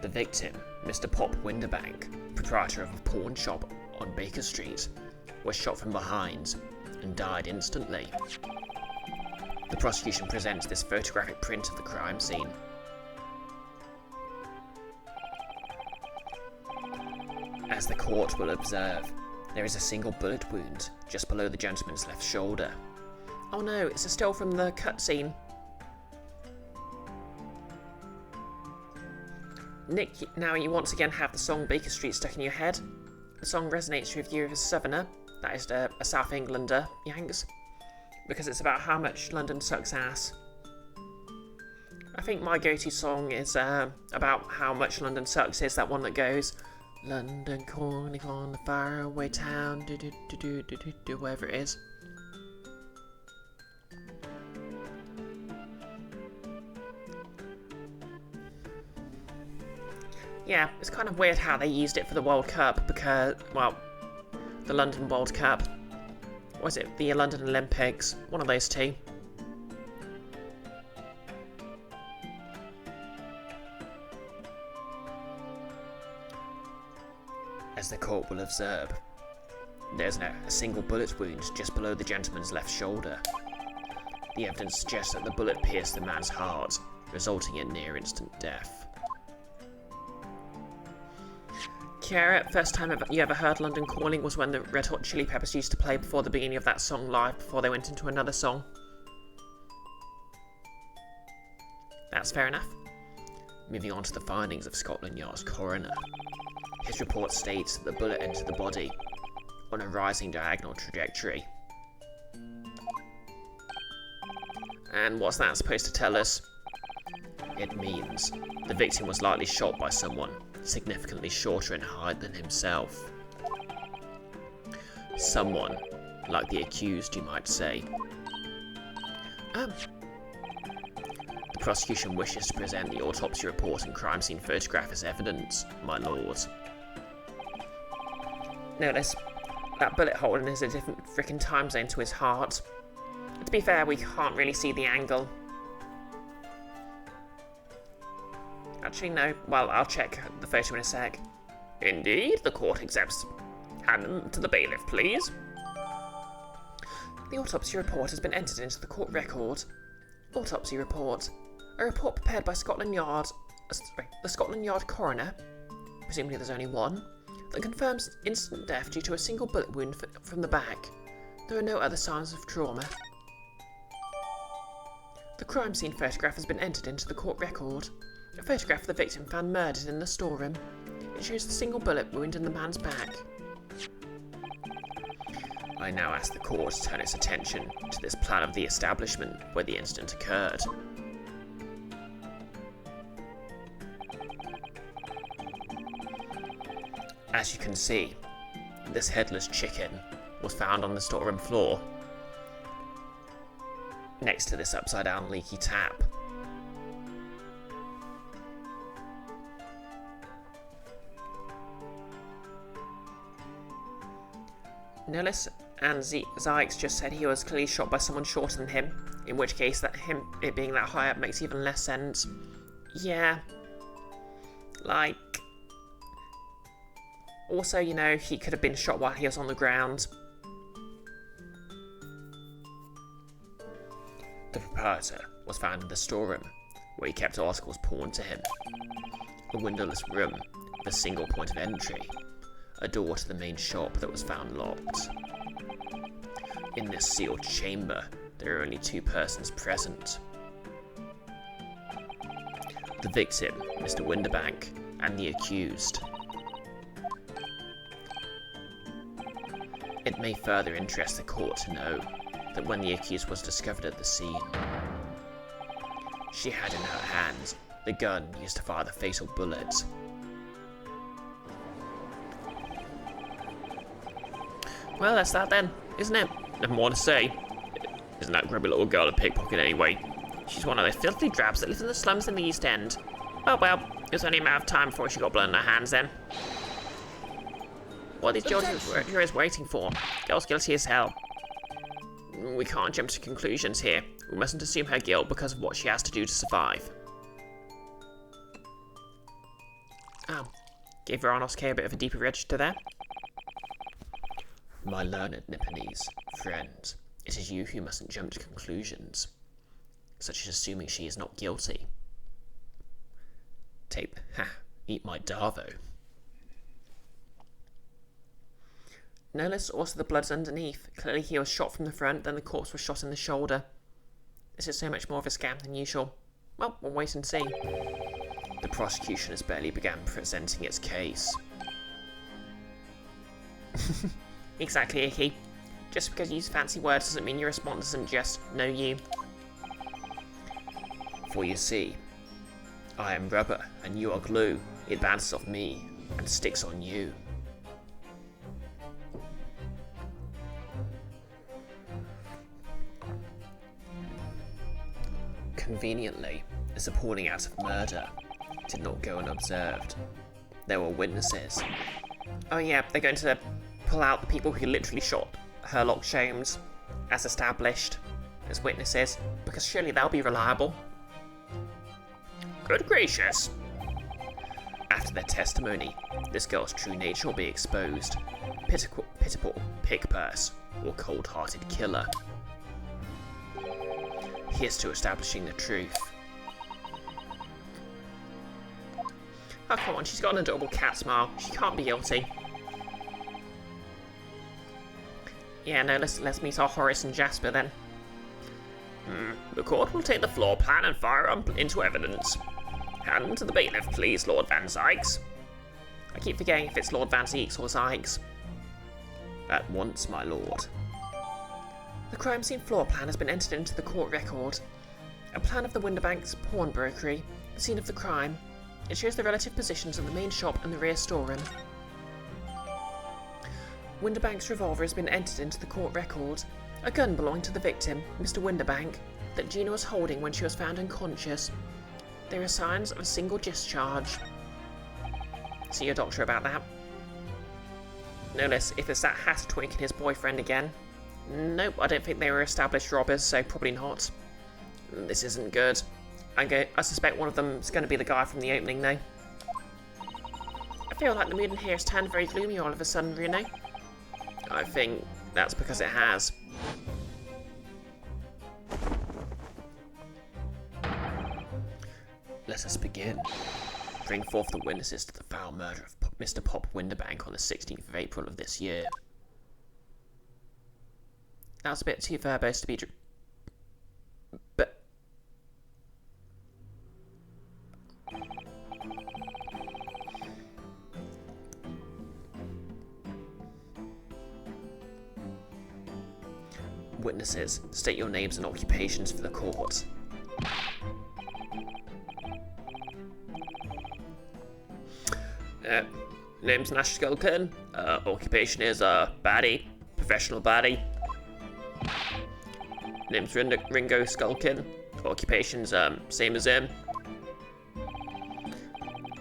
The victim, Mr. Pop Winderbank, proprietor of a pawn shop on Baker Street, was shot from behind and died instantly. The prosecution presents this photographic print of the crime scene. As the court will observe, there is a single bullet wound just below the gentleman's left shoulder. Oh no, it's a still from the cutscene. Nick, now you once again have the song Baker Street stuck in your head. The song resonates with you as a southerner, that is a South Englander, Yanks, because it's about how much London sucks ass. I think my go-to song is about how much London sucks is that one that goes, London calling on a faraway town, do whatever it is. Yeah, it's kind of weird how they used it for the World Cup because, well, the London World Cup. Was it the London Olympics? One of those two. As the court will observe, there's a single bullet wound just below the gentleman's left shoulder. The evidence suggests that the bullet pierced the man's heart, resulting in near-instant death. Kiara, first time you ever heard London Calling was when the Red Hot Chili Peppers used to play before the beginning of that song live before they went into another song. That's fair enough. Moving on to the findings of Scotland Yard's coroner. His report states that the bullet entered the body on a rising diagonal trajectory. And what's that supposed to tell us? It means the victim was likely shot by someone significantly shorter in height than himself. Someone like the accused, you might say. The prosecution wishes to present the autopsy report and crime scene photograph as evidence, my lord. Notice, that bullet hole is a different freaking time zone to his heart. To be fair, we can't really see the angle. Actually, no. Well, I'll check the photo in a sec. Indeed, the court accepts. Hand them to the bailiff, please. The autopsy report has been entered into the court record. Autopsy report. A report prepared by the Scotland Yard coroner, presumably there's only one, that confirms instant death due to a single bullet wound from the back. There are no other signs of trauma. The crime scene photograph has been entered into the court record. A photograph of the victim found murdered in the storeroom. It shows the single bullet wound in the man's back. I now ask the court to turn its attention to this plan of the establishment where the incident occurred. As you can see, this headless chicken was found on the storeroom floor, next to this upside-down leaky tap. Notice And Zykes just said he was clearly shot by someone shorter than him, in which case it being that high up makes even less sense. Yeah. Like... Also, you know, he could have been shot while he was on the ground. The proprietor was found in the storeroom, where he kept articles pawned to him. A windowless room with a single point of entry, a door to the main shop that was found locked. In this sealed chamber, there are only 2 persons present. The victim, Mr. Winterbank, and the accused. It may further interest the court to know that when the accused was discovered at the scene, she had in her hand the gun used to fire the fatal bullet. Well, that's that then, isn't it? Nothing more to say. Isn't that grubby little girl a pickpocket anyway? She's one of those filthy drabs that lives in the slums in the East End. Oh well, it was only a matter of time before she got blood in her hands then. What are these jurors waiting for? Girl's guilty as hell. We can't jump to conclusions here. We mustn't assume her guilt because of what she has to do to survive. Oh, gave Veranoske a bit of a deeper register there. My learned Nipponese friend, it is you who mustn't jump to conclusions, such as assuming she is not guilty. Eat my Darvo. Notice also the blood's underneath. Clearly he was shot from the front, then the corpse was shot in the shoulder. This is so much more of a scam than usual. Well, we'll wait and see. The prosecution has barely begun presenting its case. Exactly, Icky. Just because you use fancy words doesn't mean your response doesn't just know you. For you see, I am rubber and you are glue. It bounces off me and sticks on you. Conveniently, this appalling act of murder did not go unobserved. There were witnesses. Oh yeah, they're going to pull out the people who literally shot Herlock Sholmes as established as witnesses, because surely they'll be reliable. Good gracious! After their testimony, this girl's true nature will be exposed. Pitiful pickpurse, or cold-hearted killer. Here's to establishing the truth. Oh come on, she's got an adorable cat smile. She can't be guilty. Yeah, no, let's meet our Horace and Jasper then. The court will take the floor plan and firearm into evidence. Hand to the bailiff, please, Lord Van Zykes. I keep forgetting if it's Lord Van Zykes or Zykes. At once, my lord. The crime scene floor plan has been entered into the court record. A plan of the Winterbank's pawnbrokery, the scene of the crime. It shows the relative positions of the main shop and the rear storeroom. Winterbank's revolver has been entered into the court record. A gun belonging to the victim, Mr. Winterbank, that Gina was holding when she was found unconscious. There are signs of a single discharge. See your doctor about that. Notice if it's that Hattertwig and his boyfriend again. Nope, I don't think they were established robbers, so probably not. This isn't good. I suspect one of them is going to be the guy from the opening, though. I feel like the mood in here has turned very gloomy all of a sudden, Bruno. I think that's because it has. Let us begin. Bring forth the witnesses to the foul murder of Mr. Pop Winterbank on the 16th of April of this year. That was a bit too verbose to be true. But... Witnesses, state your names and occupations for the court. Name's Nash Skulkin. Occupation is baddie, professional baddie. Name's Ringo Skulkin. Occupation's same as him.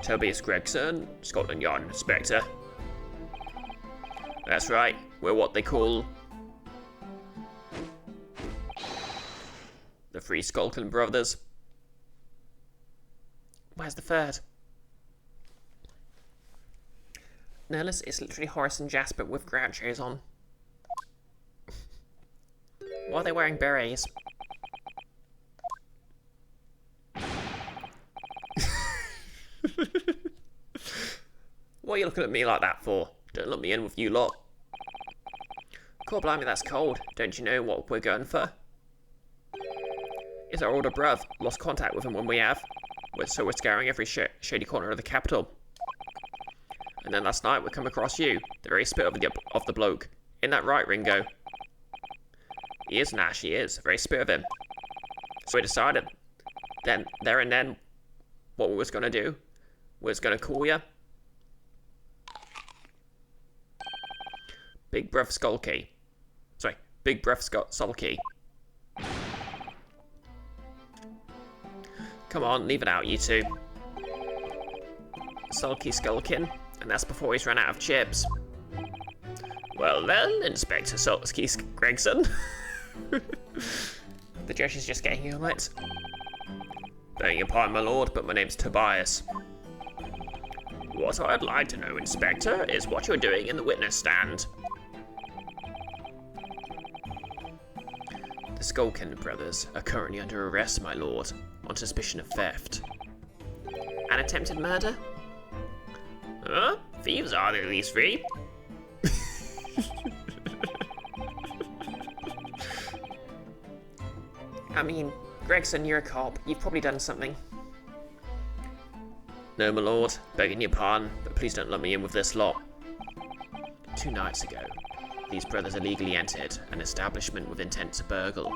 Tobias Gregson, Scotland Yard Inspector. That's right, we're what they call three Skulkin brothers. Where's the third? Notice it's literally Horace and Jasper with Groucho's on. Why are they wearing berets? What are you looking at me like that for? Don't let me in with you lot. God blimey, that's cold. Don't you know what we're going for? It's our older bruv. Lost contact with him when we have. So we're scouring every shady corner of the capital. And then last night we come across you, the very spit of the bloke. Isn't that right, Ringo? He is, Nash, he is. The very spit of him. So we decided, there and then, what we was going to do. We was going to call you Big Bruv Skulky. Sorry, Big Bruv Sulky. Come on, leave it out, you two. Sulky Skulkin, and that's before he's run out of chips. Well then, Inspector Sulky Gregson. The judge is just getting on it. Begging your pardon, my lord, but my name's Tobias. What I'd like to know, Inspector, is what you're doing in the witness stand. The Skulkin brothers are currently under arrest, my lord, on suspicion of theft. And attempted murder? Huh? Thieves are they, these three? I mean, Gregson, you're a cop. You've probably done something. No, my lord, begging your pardon, but please don't let me in with this lot. 2 nights ago, these brothers illegally entered an establishment with intent to burgle.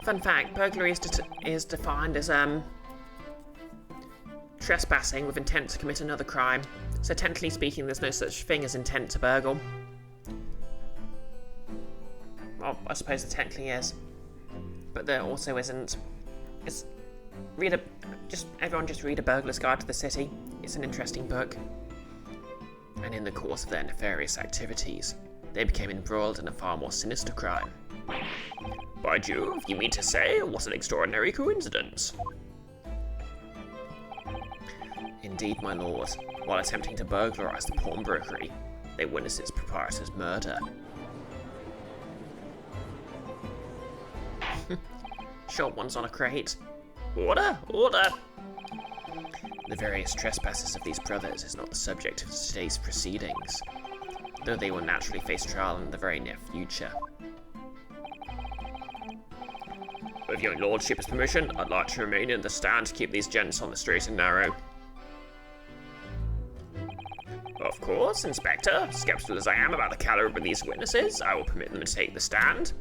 Fun fact, burglary is defined as, trespassing with intent to commit another crime. So technically speaking, there's no such thing as intent to burgle. Well, I suppose there technically is. But there also isn't. Everyone just read A Burglar's Guide to the City. It's an interesting book. And in the course of their nefarious activities, they became embroiled in a far more sinister crime. By Jove, you mean to say, what an extraordinary coincidence. Indeed, my lord. While attempting to burglarise the pawnbrokery, they witnessed its proprietor's murder. Short ones on a crate. Order! Order! The various trespasses of these brothers is not the subject of today's proceedings, though they will naturally face trial in the very near future. With your lordship's permission, I'd like to remain in the stand to keep these gents on the straight and narrow. Of course, Inspector. Skeptical as I am about the caliber of these witnesses, I will permit them to take the stand.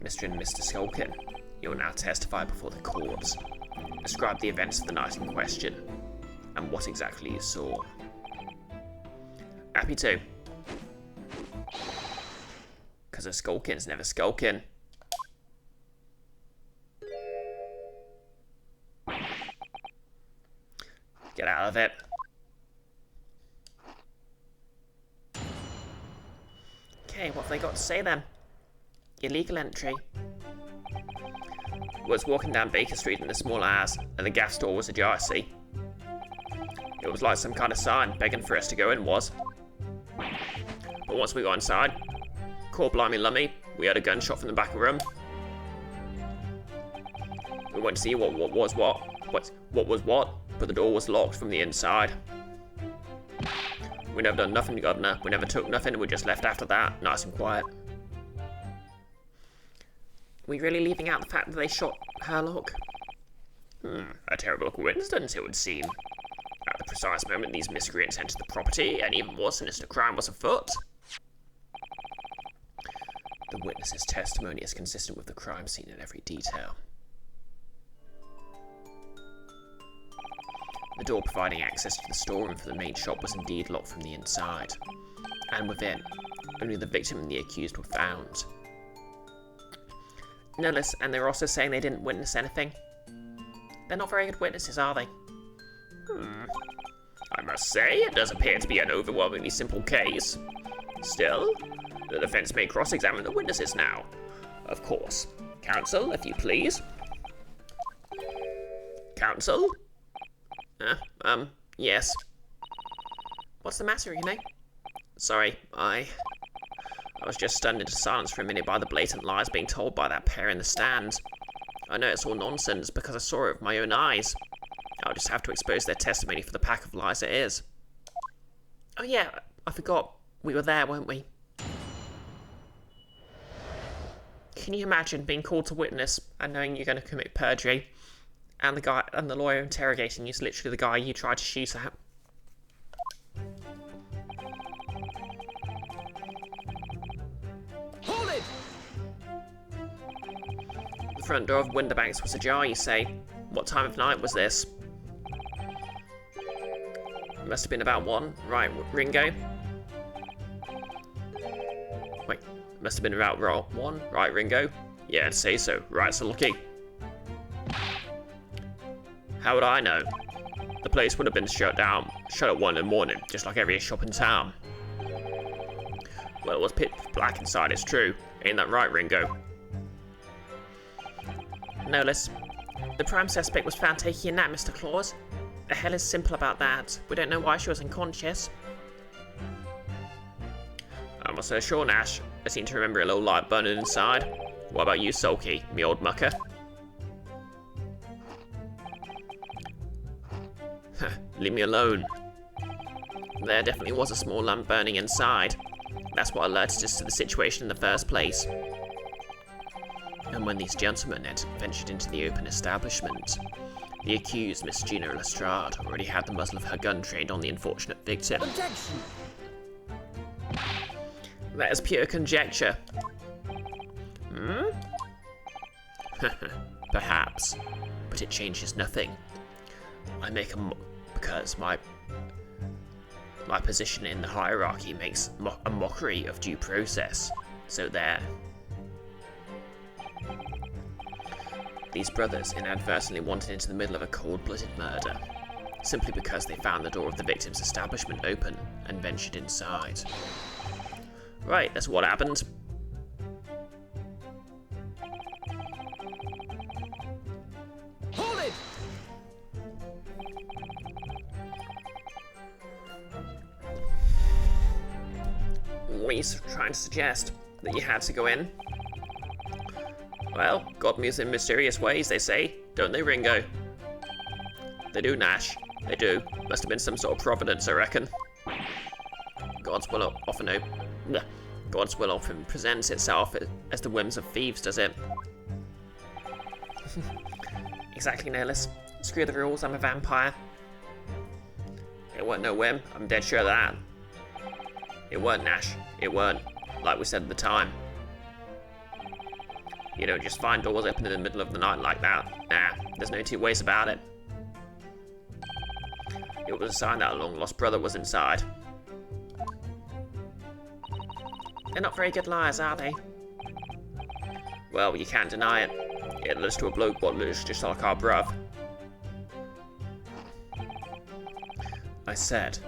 Mr. and Mr. Skulkin, you will now testify before the court. Describe the events of the night in question, and what exactly you saw. Happy to. Because a Skulkin's never skulking. Get out of it. Okay, what have they got to say then? Illegal entry. Was walking down Baker Street in the small hours, and the gas door was ajar, see? It was like some kind of sign begging for us to go in, was. But once we got inside, call blimey lummy, we heard a gunshot from the back of the room. We went to see what was what, but the door was locked from the inside. We never done nothing, Governor. We never took nothing, and we just left after that, nice and quiet. We really leaving out the fact that they shot Herlock? A terrible coincidence, it would seem. At the precise moment these miscreants entered the property, an even more sinister crime was afoot. The witness's testimony is consistent with the crime scene in every detail. The door providing access to the storeroom for the main shop was indeed locked from the inside, and within, only the victim and the accused were found. Notice, and they're also saying they didn't witness anything. They're not very good witnesses, are they? I must say, it does appear to be an overwhelmingly simple case. Still, the defense may cross-examine the witnesses now. Of course. Counsel, if you please. Counsel? Yes. What's the matter, Renee? Sorry, I was just stunned into silence for a minute by the blatant lies being told by that pair in the stand. I know it's all nonsense because I saw it with my own eyes. I'll just have to expose their testimony for the pack of lies it is. Oh yeah, I forgot. We were there, weren't we? Can you imagine being called to witness and knowing you're going to commit perjury, and the lawyer interrogating you is literally the guy you tried to shoot at? Hold it! The front door of Winterbanks was ajar, you say? What time of night was this? Must have been about 1, right, Ringo? Wait, must have been about 1, right, Ringo? Yeah, I'd say so. Right, so lucky. How would I know? The place would have been shut at 1 in the morning, just like every shop in town. Well, it was pitch black inside, it's true. Ain't that right, Ringo? No, Liz. The prime suspect was found taking a nap, Mr. Claus. The hell is simple about that? We don't know why she was unconscious. I'm not so sure, Nash. I seem to remember a little light burning inside. What about you, Sulky, me old mucker? Leave me alone. There definitely was a small lamp burning inside. That's what alerted us to the situation in the first place. And when these gentlemen had ventured into the open establishment, the accused, Miss Gina Lestrade, already had the muzzle of her gun trained on the unfortunate victim. Objection! That is pure conjecture. Perhaps, but it changes nothing. I make because my position in the hierarchy makes a mockery of due process. So there. These brothers inadvertently wandered into the middle of a cold-blooded murder, simply because they found the door of the victim's establishment open and ventured inside. Right, that's what happened. Hold it! What are you trying to suggest? That you had to go in? Well, God moves in mysterious ways, they say. Don't they, Ringo? They do, Nash. They do. Must have been some sort of providence, I reckon. God's will often presents itself as the whims of thieves, does it? Exactly, Nihilus. Screw the rules, I'm a vampire. It weren't no whim, I'm dead sure of that. It weren't, Nash. It weren't. Like we said at the time. You don't just find doors open in the middle of the night like that. Nah, there's no two ways about it. It was a sign that a long-lost brother was inside. They're not very good liars, are they? Well, you can't deny it. It led us to a bloke what looks just like our bruv. I said,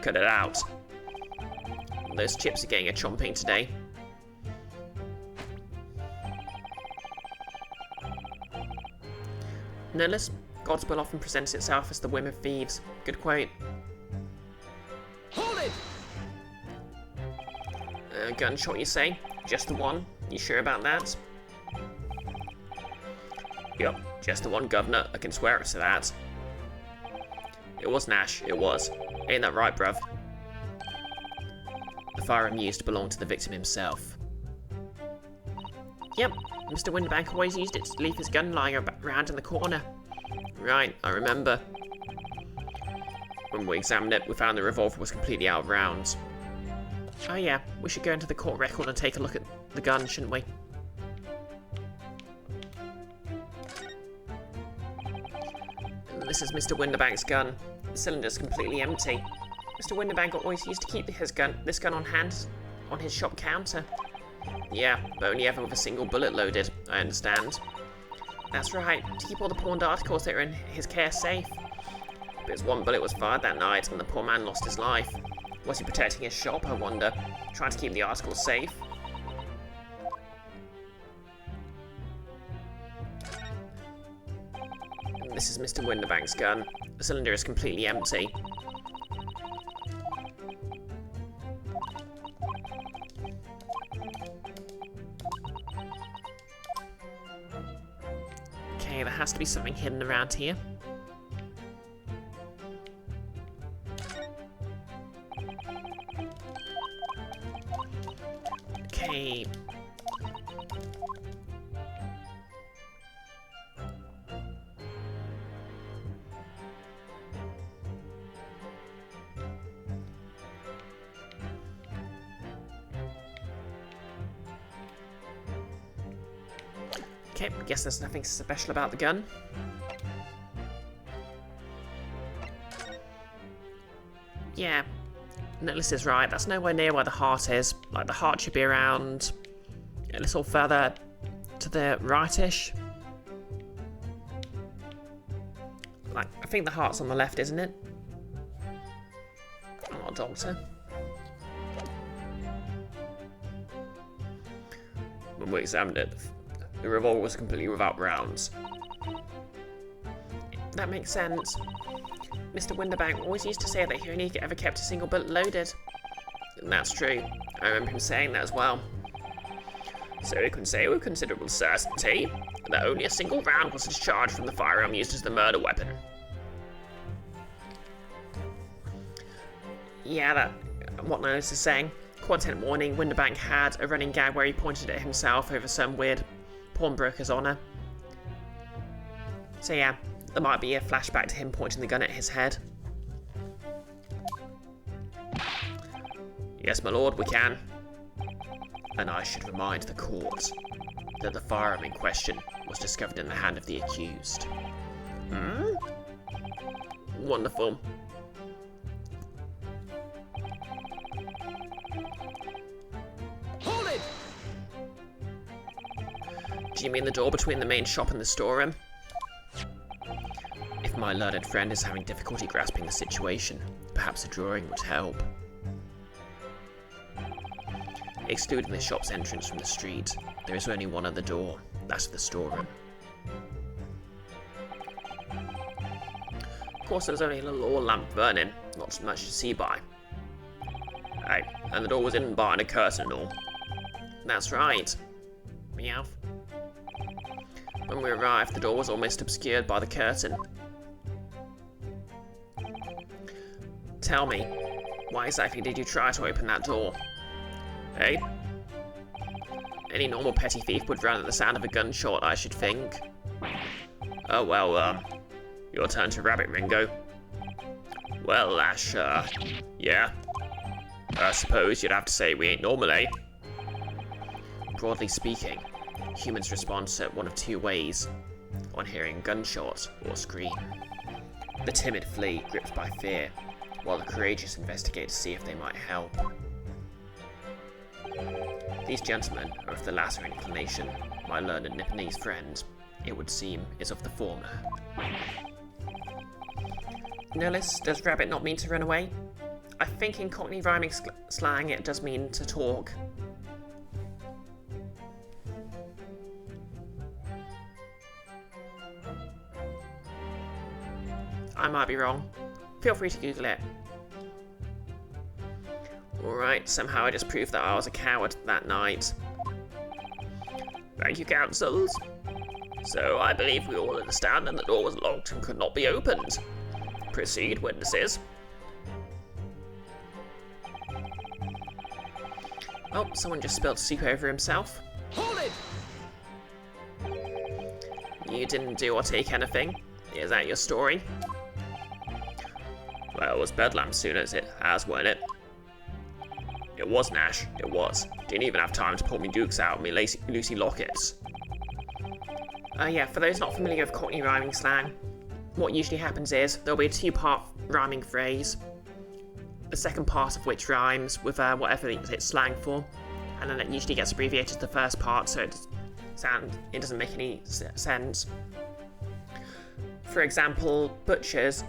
cut it out. Those chips are getting a chomping today. Nihilus, God's will often presents itself as the whim of thieves. Good quote. Hold it! Gunshot, you say? Just the one? You sure about that? Yup, just the one, Governor. I can swear it to that. It was Nash, it was. Ain't that right, bruv? The firearm used belonged to the victim himself. Yep, Mr. Winterbank always used it to leave his gun lying around in the corner. Right, I remember. When we examined it, we found the revolver was completely out of rounds. Oh yeah, we should go into the court record and take a look at the gun, shouldn't we? This is Mr. Winterbank's gun. The cylinder's completely empty. Mr. Winterbank always used to keep this gun on hand on his shop counter. Yeah, but only ever with a single bullet loaded, I understand. That's right, to keep all the pawned articles that are in his care safe. Because one bullet was fired that night and the poor man lost his life. Was he protecting his shop, I wonder? Trying to keep the articles safe? This is Mr. Winterbank's gun. The cylinder is completely empty. Okay, there has to be something hidden around here. Okay. Okay, guess there's nothing special about the gun. Yeah, Nicholas is right. That's nowhere near where the heart is. Like, the heart should be around a little further to the rightish. Like, I think the heart's on the left, isn't it? I'm not a doctor. When we examined it, the revolver was completely without rounds. That makes sense. Mr. Winterbank always used to say that he only ever kept a single bullet loaded. And that's true. I remember him saying that as well. So we can say with considerable certainty that only a single round was discharged from the firearm used as the murder weapon. Yeah, what Nicholas is saying. Content warning, Winterbank had a running gag where he pointed at himself over some weird pawnbroker's honour. So yeah, there might be a flashback to him pointing the gun at his head. Yes, my lord, we can. And I should remind the court that the firearm in question was discovered in the hand of the accused. Hmm? Wonderful. Hold it! Do you mean the door between the main shop and the storeroom? If my learned friend is having difficulty grasping the situation, perhaps a drawing would help. Excluding the shop's entrance from the street, there is only one other door, that of the storeroom. Of course, there's only a little oil lamp burning, not much to see by. Hey, and the door was hidden behind a curtain and all. That's right. Meow. When we arrived, the door was almost obscured by the curtain. Tell me, why exactly did you try to open that door? Hey? Any normal petty thief would run at the sound of a gunshot, I should think. Oh well, your turn to rabbit, Ringo. Well, Ash, yeah. I suppose you'd have to say we ain't normal, eh? Broadly speaking, humans respond to one of two ways on hearing gunshot or scream. The timid flee, gripped by fear, while the courageous investigate to see if they might help. These gentlemen are of the latter inclination. My learned Nipponese friend, it would seem, is of the former. Nellis, does rabbit not mean to run away? I think in Cockney rhyming slang it does mean to talk. I might be wrong. Feel free to Google it. Alright, somehow I just proved that I was a coward that night. Thank you, counsels. So I believe we all understand that the door was locked and could not be opened. Proceed, witnesses. Oh, someone just spilled soup over himself. Hold it! You didn't do or take anything. Is that your story? Well, it was bedlam soon as it has, weren't it? It was, Nash, it was. Didn't even have time to pull me dukes out of me Lucy lockets. Yeah, for those not familiar with Cockney rhyming slang, what usually happens is there'll be a two-part rhyming phrase, the second part of which rhymes with whatever it's slang for, and then it usually gets abbreviated to the first part, so it doesn't make any sense. For example, butchers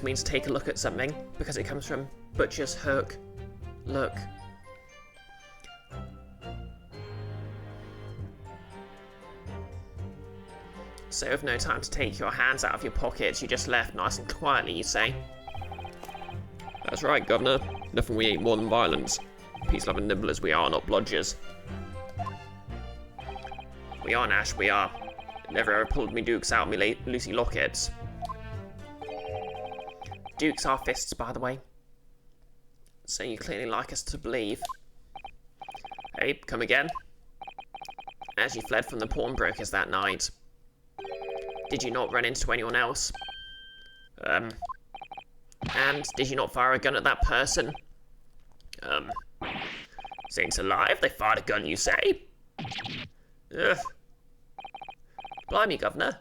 means take a look at something, because it comes from butcher's hook, look. So with no time to take your hands out of your pockets, you just left nice and quietly, you say? That's right, Governor. Nothing we ain't more than violence. Peace-loving nibblers we are, not bludgers. We are, Nash, we are. Never ever pulled me dukes out me Lucy lockets. Dukes are fists, by the way. So you clearly like us to believe. Hey, come again? As you fled from the pawnbrokers that night, did you not run into anyone else? And did you not fire a gun at that person? Saints alive, they fired a gun, you say? Ugh. Blimey, Governor.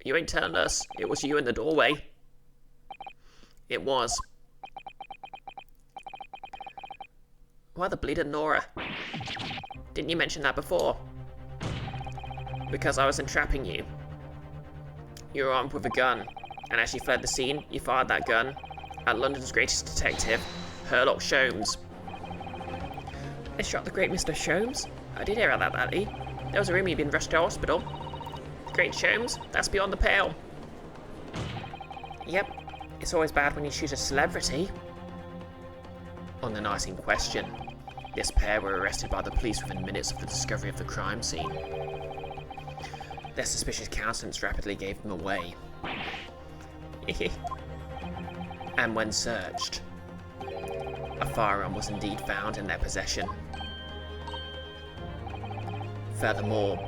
You ain't telling us it was you in the doorway. It was. Why the bleeding Nora? Didn't you mention that before? Because I was entrapping you. You were armed with a gun, and as you fled the scene, you fired that gun at London's greatest detective, Herlock Sholmes. They shot the great Mr. Sholmes? I did hear about that, laddie. There was a rumour he'd been rushed to hospital. The great Sholmes? That's beyond the pale. Yep, it's always bad when you shoot a celebrity. On the night in question, this pair were arrested by the police within minutes of the discovery of the crime scene. Their suspicious countenance rapidly gave them away. And when searched, a firearm was indeed found in their possession. Furthermore,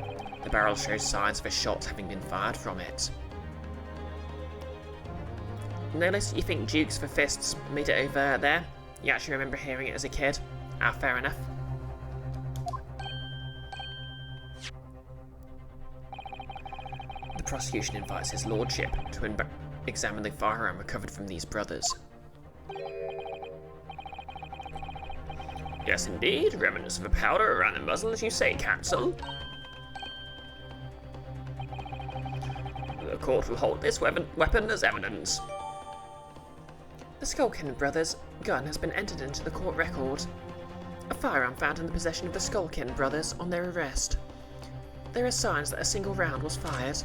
the barrel shows signs of a shot having been fired from it. Notice you think dukes for fists made it over there? You actually remember hearing it as a kid? Ah, fair enough. The prosecution invites his lordship to examine the firearm recovered from these brothers. Yes, indeed. Remnants of a powder around the muzzle, as you say, counsel. The court will hold this weapon as evidence. The Skulkin brothers' gun has been entered into the court record. A firearm found in the possession of the Skulkin brothers on their arrest. There are signs that a single round was fired.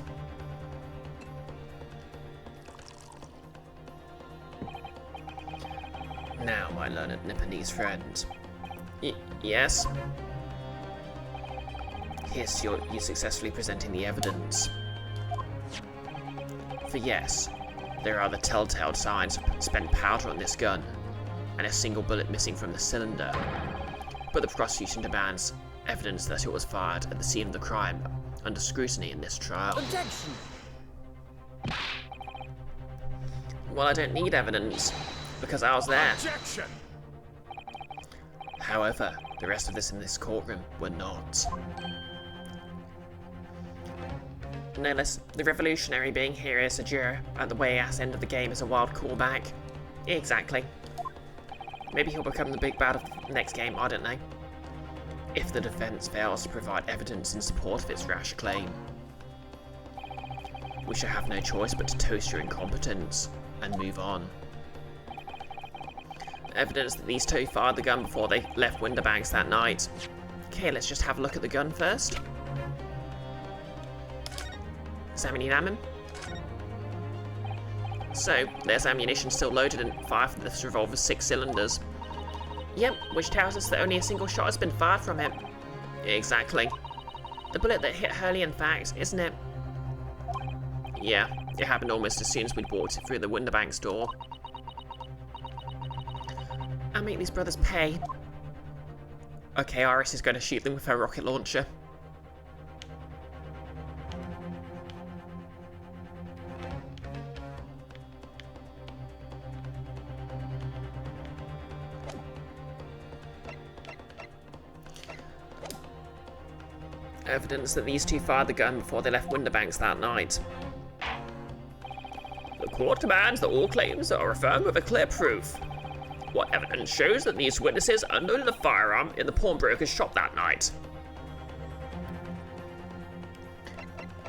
Now, my learned Nipponese friend. Yes? Here's you successfully presenting the evidence. For yes, there are the telltale signs of spent powder on this gun, and a single bullet missing from the cylinder. But the prosecution demands evidence that it was fired at the scene of the crime under scrutiny in this trial. Objection! Well, I don't need evidence, because I was there. Objection! However, the rest of us in this courtroom were not. No less, the revolutionary being here is a juror at the way-ass end of the game is a wild callback. Exactly. Maybe he'll become the big bad of the next game, I don't know. If the defense fails to provide evidence in support of its rash claim. We shall have no choice but to toast your incompetence and move on. Evidence that these two fired the gun before they left Winterbanks that night. Okay, let's just have a look at the gun first. 70 ammo. So, there's ammunition still loaded and fire for this revolver's 6 cylinders. Yep, which tells us that only a single shot has been fired from it. Exactly. The bullet that hit Hurley, in fact, isn't it? Yeah, it happened almost as soon as we'd walked through the Winterbanks door. I'll make these brothers pay. Okay, Iris is going to shoot them with her rocket launcher. Evidence that these two fired the gun before they left Winterbanks that night. The court demands that all claims are affirmed with a clear proof. What evidence shows that these witnesses unloaded a firearm in the pawnbroker's shop that night?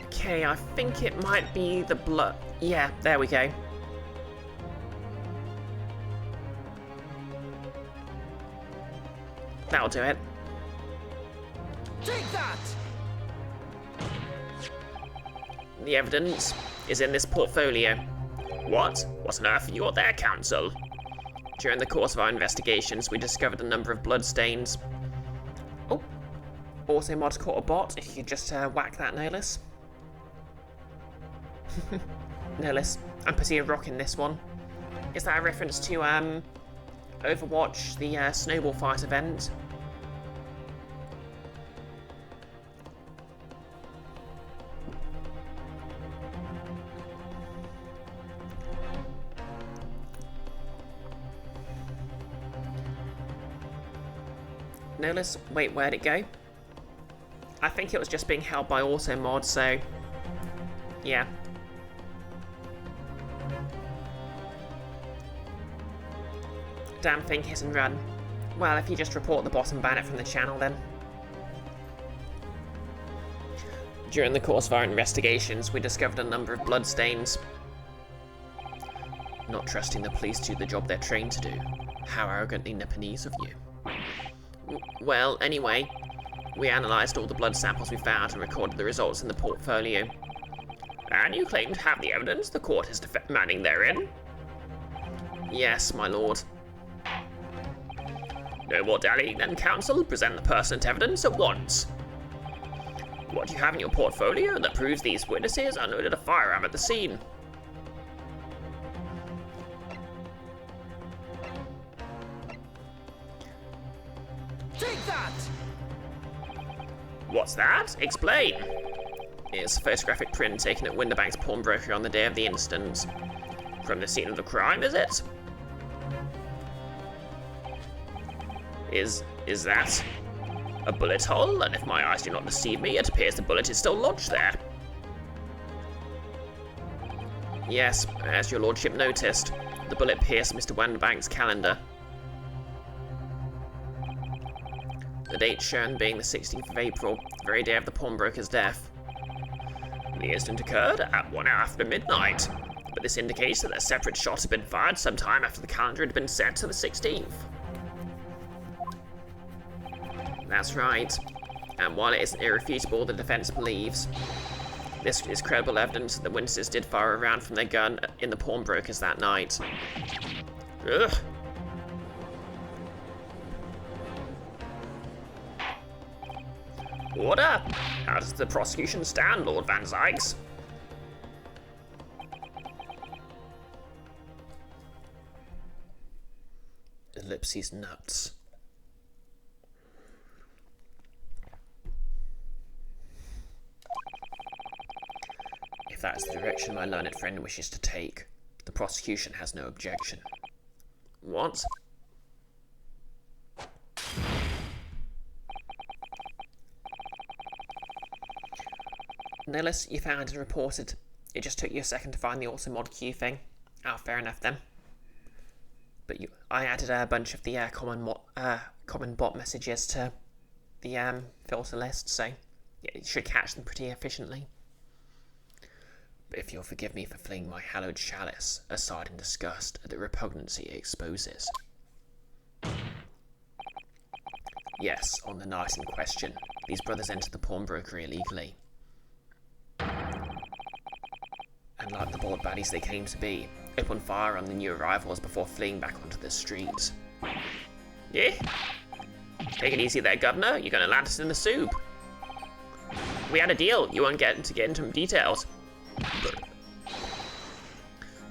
Okay, I think it might be the blood. Yeah, there we go. That'll do it. Take that! The evidence is in this portfolio. What? What on earth have you got there, Counsel? During the course of our investigations, we discovered a number of bloodstains. Oh, also mod's caught a bot. If you could just whack that, Nolis. Nolis, I'm putting a rock in this one. Is that a reference to Overwatch, the snowball fight event? Nolis, wait, where'd it go? I think it was just being held by AutoMod, so... yeah. Damn thing, hit and run. Well, if you just report the bot and ban it from the channel, then. During the course of our investigations, we discovered a number of bloodstains. Not trusting the police to do the job they're trained to do. How arrogantly Nipponese of you. Well, anyway, we analysed all the blood samples we found and recorded the results in the portfolio. And you claim to have the evidence the court is demanding therein? Yes, my lord. No more dallying then, Counsel. Present the pertinent evidence at once. What do you have in your portfolio that proves these witnesses unloaded a firearm at the scene? Take that! What's that? Explain. It's a photographic print taken at Winterbank's pawnbroker on the day of the incident. From the scene of the crime, is it? Is that a bullet hole? And if my eyes do not deceive me, it appears the bullet is still lodged there. Yes, as your lordship noticed, the bullet pierced Mr. Winterbank's calendar. The date shown being the 16th of April, the very day of the pawnbroker's death. The incident occurred at 1 hour after midnight, but this indicates that a separate shot had been fired sometime after the calendar had been set to the 16th. That's right, and while it isn't irrefutable, the defence believes this is credible evidence that the witnesses did fire a round from their gun in the pawnbrokers that night. Ugh. Order! How does the prosecution stand, Lord Van Zykes? Ellipses nuts. If that is the direction my learned friend wishes to take, the prosecution has no objection. What? Nilis, you found and reported. It just took you a second to find the AutoMod queue thing. Oh, fair enough then. But I added a bunch of the common bot messages to the filter list, so yeah, you should catch them pretty efficiently. But if you'll forgive me for flinging my hallowed chalice aside in disgust at the repugnancy it exposes. Yes, on the night in question, these brothers entered the pawnbroker illegally. And like the bold baddies they came to be, opened fire on the new arrivals before fleeing back onto the street. Yeah? Take it easy there, Governor. You're gonna land us in the soup. We had a deal. You won't get into details.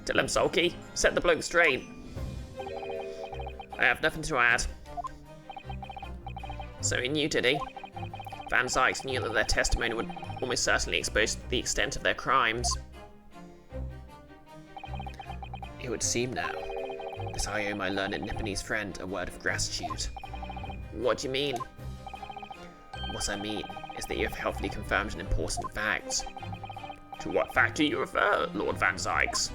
Tell him, Sulky. Set the bloke straight. I have nothing to add. So he knew, did he? Van Zykes knew that their testimony would almost certainly expose the extent of their crimes. It would seem now that I owe my learned Nipponese friend a word of gratitude. What do you mean? What I mean is that you have helpfully confirmed an important fact. To what fact do you refer, Lord Van Zykes?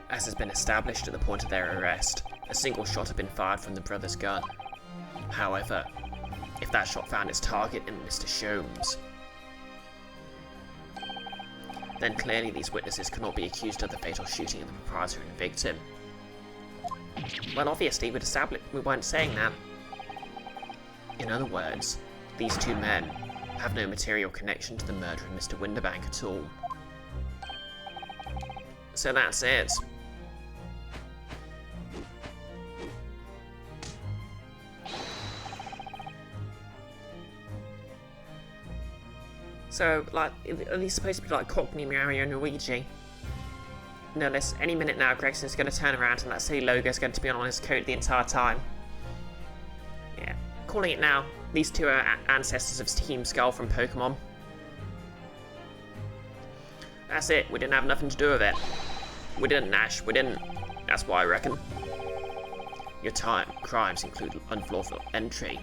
As has been established at the point of their arrest, a single shot had been fired from the brother's gun. However, if that shot found its target in Mr. Sholmes, then clearly these witnesses could not be accused of the fatal shooting of the proprietor and victim. Well, obviously, we weren't saying that. In other words, these two men have no material connection to the murder of Mr. Winterbank at all. So that's it. So, like, are these supposed to be like Cockney, Mario, and Luigi? No less. Any minute now, Gregson's going to turn around and that silly logo's going to be on his coat the entire time. Yeah, calling it now. These two are ancestors of Team Skull from Pokemon. That's it. We didn't have nothing to do with it. We didn't, Nash. We didn't. That's why I reckon. Your crimes include unlawful entry,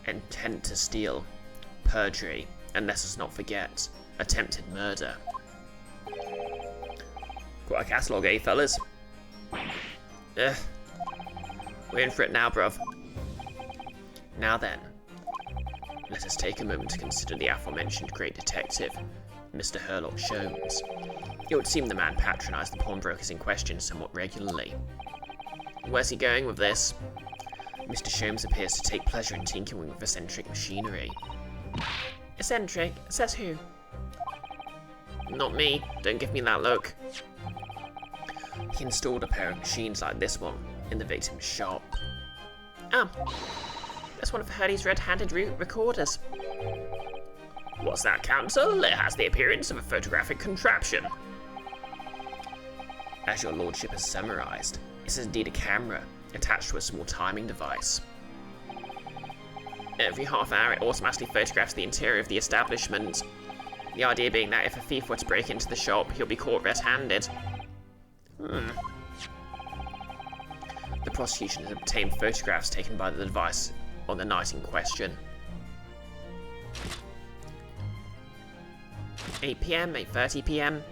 intent to steal, perjury, and let us not forget, attempted murder. Quite a catalogue, eh, fellas? We're in for it now, bruv. Now then, let us take a moment to consider the aforementioned great detective, Mr. Herlock Sholmes. It would seem the man patronised the pawnbrokers in question somewhat regularly. Where's he going with this? Mr. Sholmes appears to take pleasure in tinkering with eccentric machinery. Eccentric? Says who? Not me. Don't give me that look. He installed a pair of machines like this one in the victim's shop. Ah, that's one of Hurley's red-handed recorders. What's that, Counsel? It has the appearance of a photographic contraption. As your lordship has summarised, this is indeed a camera attached to a small timing device. Every half hour it automatically photographs the interior of the establishment. The idea being that if a thief were to break into the shop, he'll be caught red-handed. The prosecution has obtained photographs taken by the device on the night in question. 8 PM, 8:30 PM,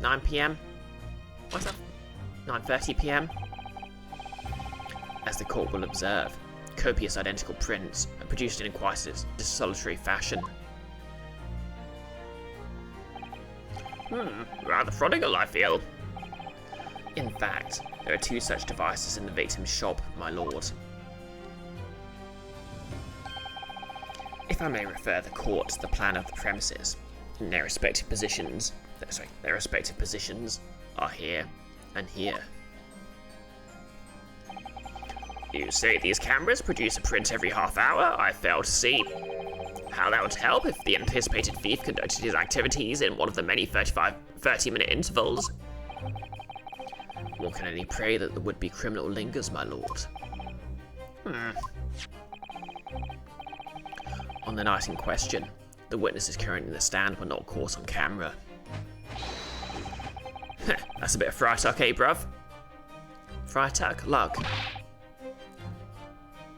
9 PM. What's that? 9:30 PM. As the court will observe, copious identical prints are produced in quite a desultory fashion. Rather prodigal, I feel. In fact, there are two such devices in the victim's shop, my lord. If I may refer the court to the plan of the premises, and their respective positions are here and here. You say these cameras produce a print every half hour? I fail to see how that would help if the anticipated thief conducted his activities in one of the many 30-minute intervals. One can only pray that the would-be criminal lingers, my lord. On the night in question, the witnesses currently in the stand were not caught on camera. That's a bit of Freitag, eh, bruv? Freitag, Luck.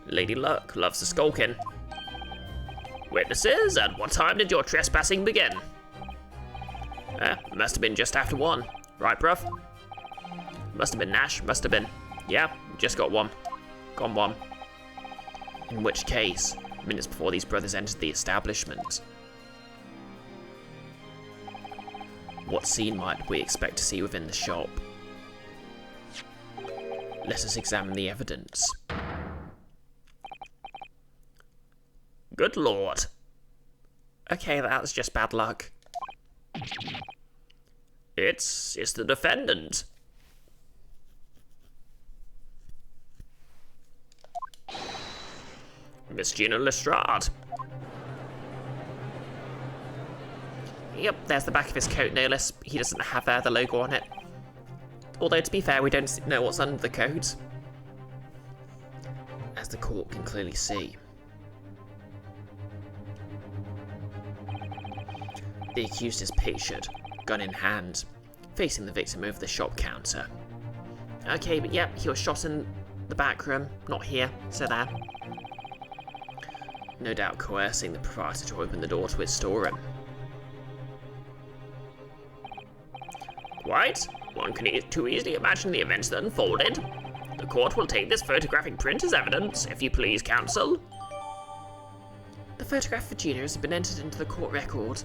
Lady Luck loves the skulking. Witnesses, at what time did your trespassing begin? Must have been just after 1. Right, bruv? Must have been Nash, must have been. Yeah, just got 1. Gone 1. In which case, minutes before these brothers entered the establishment. What scene might we expect to see within the shop? Let us examine the evidence. Good lord. Okay, that was just bad luck. It's the defendant. Miss Gina Lestrade. Yep, there's the back of his coat, no less. He doesn't have the logo on it. Although, to be fair, we don't know what's under the coat. As the court can clearly see, the accused is pictured, gun in hand, facing the victim over the shop counter. Okay, but yep, he was shot in the back room, not here, so there. No doubt coercing the proprietor to open the door to his storeroom. Quite. One can too easily imagine the events that unfolded. The court will take this photographic print as evidence, if you please, counsel. The photograph of Gina has been entered into the court record.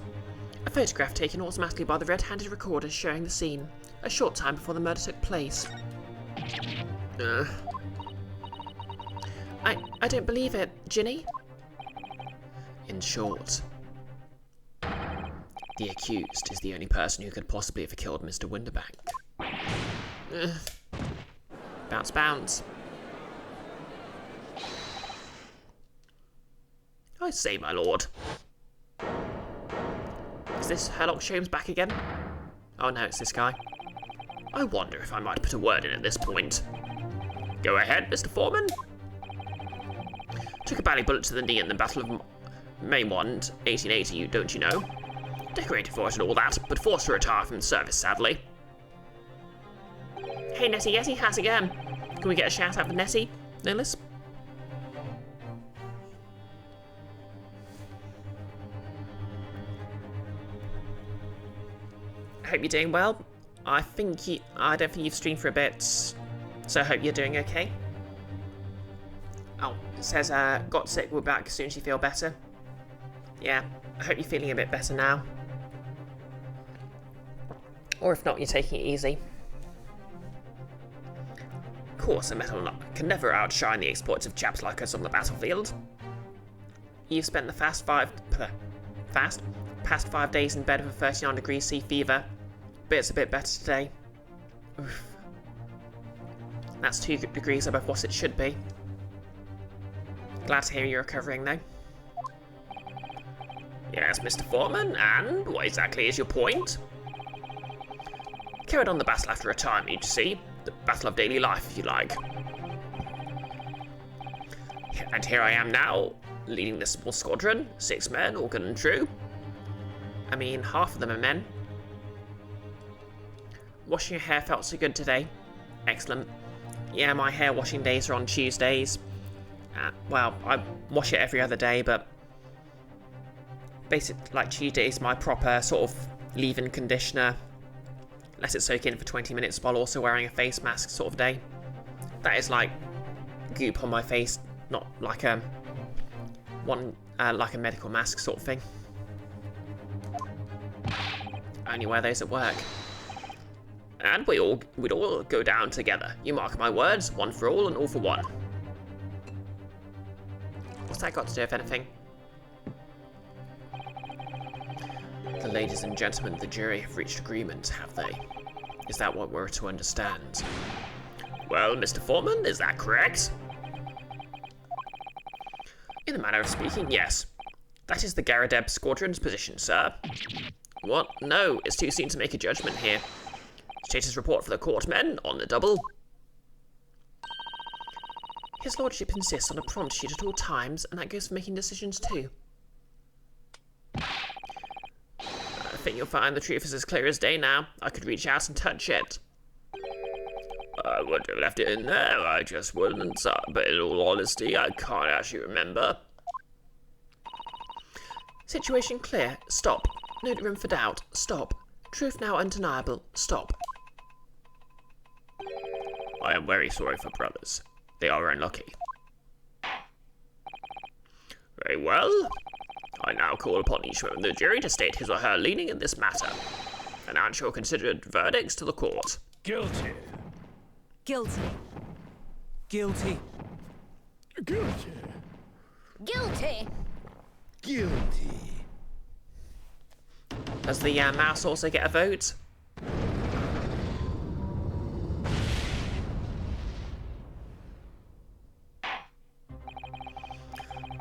A photograph taken automatically by the red-handed recorder showing the scene, a short time before the murder took place. I don't believe it, Ginny. In short, the accused is the only person who could possibly have killed Mr. Winterbank. Bounce, bounce. I say, my lord. Is this Herlock Sholmes back again? Oh no, it's this guy. I wonder if I might put a word in at this point. Go ahead, Mr. Foreman. Took a bally bullet to the knee in the Battle of Maymont, 1880, don't you know? Decorated for it and all that, but forced to retire from the service, sadly. Hey, Nettie Yeti, how's it going? Can we get a shout out for Nettie, Nicholas? I hope you're doing well. I don't think you've streamed for a bit, so I hope you're doing okay. Oh, it says, got sick, we're back as soon as you feel better. Yeah, I hope you're feeling a bit better now. Or if not, you're taking it easy. Of course, a metal can never outshine the exploits of chaps like us on the battlefield. You've spent the past 5 days in bed with a 39 degrees C fever, but it's a bit better today. Oof. That's 2 degrees above what it should be. Glad to hear you're recovering, though. Yes, Mr. Foreman, and what exactly is your point? Carried on the battle after retirement, you see. The battle of daily life, if you like. And here I am now, leading this small squadron, 6 men, all good and true. I mean, half of them are men. Washing your hair felt so good today. Excellent. Yeah, my hair washing days are on Tuesdays. Well, I wash it every other day, but basically, like Tuesday is my proper sort of leave-in conditioner. Let it soak in for 20 minutes while also wearing a face mask sort of day. That is like goop on my face, not like a like a medical mask sort of thing. I only wear those at work. And we'd all go down together. You mark my words, one for all and all for one. What's that got to do with anything? The ladies and gentlemen of the jury have reached agreement, have they? Is that what we're to understand? Well, Mr. Foreman, is that correct? In a manner of speaking, yes. That is the Garadeb Squadron's position, sir. What? No, it's too soon to make a judgment here. Status report for the court, men, on the double. His lordship insists on a prompt sheet at all times, and that goes for making decisions too. I think you'll find the truth is as clear as day now. I could reach out and touch it. I would have left it in there, I just wouldn't, but in all honesty, I can't actually remember. Situation clear. Stop. No room for doubt. Stop. Truth now undeniable. Stop. I am very sorry for brothers. They are unlucky. Very well. I now call upon each member of the jury to state his or her leaning in this matter. Announce your considered verdicts to the court. Guilty. Guilty. Guilty. Guilty. Guilty. Guilty. Does the mouse also get a vote?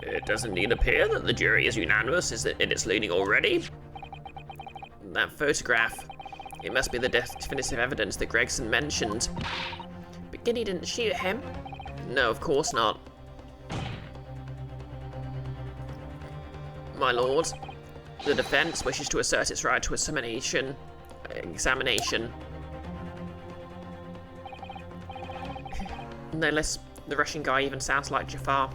It doesn't indeed appear that the jury is unanimous in its leaning already. That photograph. It must be the definitive evidence that Gregson mentioned. But Guinea didn't shoot him. No, of course not. My lord, the defence wishes to assert its right to examination. No less, the Russian guy even sounds like Jafar.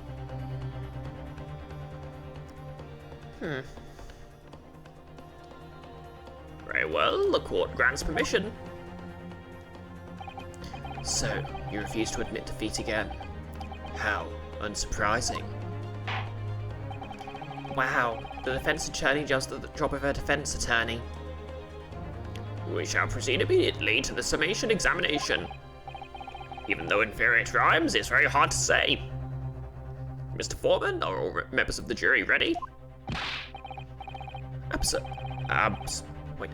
Very well, the court grants permission. So, you refuse to admit defeat again. How unsurprising. Wow, the defence attorney does the job of a defence attorney. We shall proceed immediately to the summation examination. Even though inferior to rhymes, it's very hard to say. Mr. Foreman, are all members of the jury ready? Wait.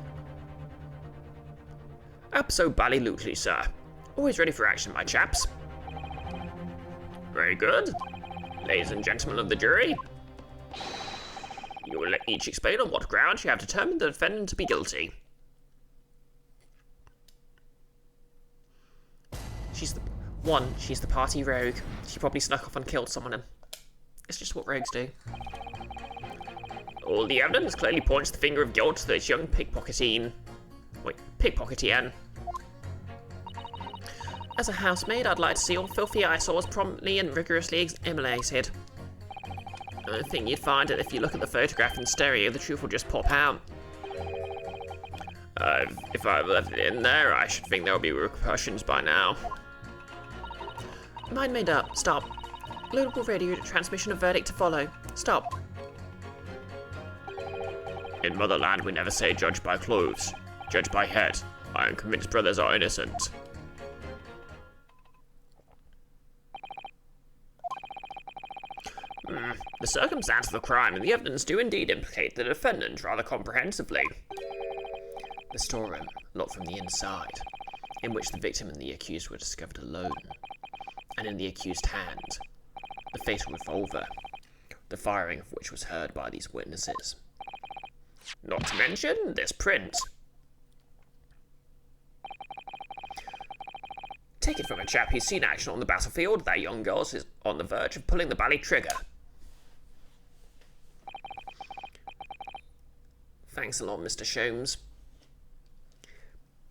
Abso-bally-lootly, sir. Always ready for action, my chaps. Very good. Ladies and gentlemen of the jury, you will each explain on what grounds you have determined the defendant to be guilty. She's the party rogue. She probably snuck off and killed someone. It's just what rogues do. All the evidence clearly points the finger of guilt to this young pickpocketian. As a housemaid, I'd like to see all filthy eyesores promptly and rigorously emulated. I think you'd find that if you look at the photograph in stereo, the truth will just pop out. If I left it in there, I should think there will be repercussions by now. Mind made up. Stop. Global radio transmission of verdict to follow. Stop. In Motherland, we never say judge by clothes, judge by head. I am convinced brothers are innocent. The circumstance of the crime and the evidence do indeed implicate the defendant rather comprehensively. The storeroom, locked from the inside, in which the victim and the accused were discovered alone, and in the accused's hand, the fatal revolver, the firing of which was heard by these witnesses. Not to mention this print. Take it from a chap who's seen action on the battlefield, that young girl is on the verge of pulling the bally trigger. Thanks a lot, Mr. Sholmes.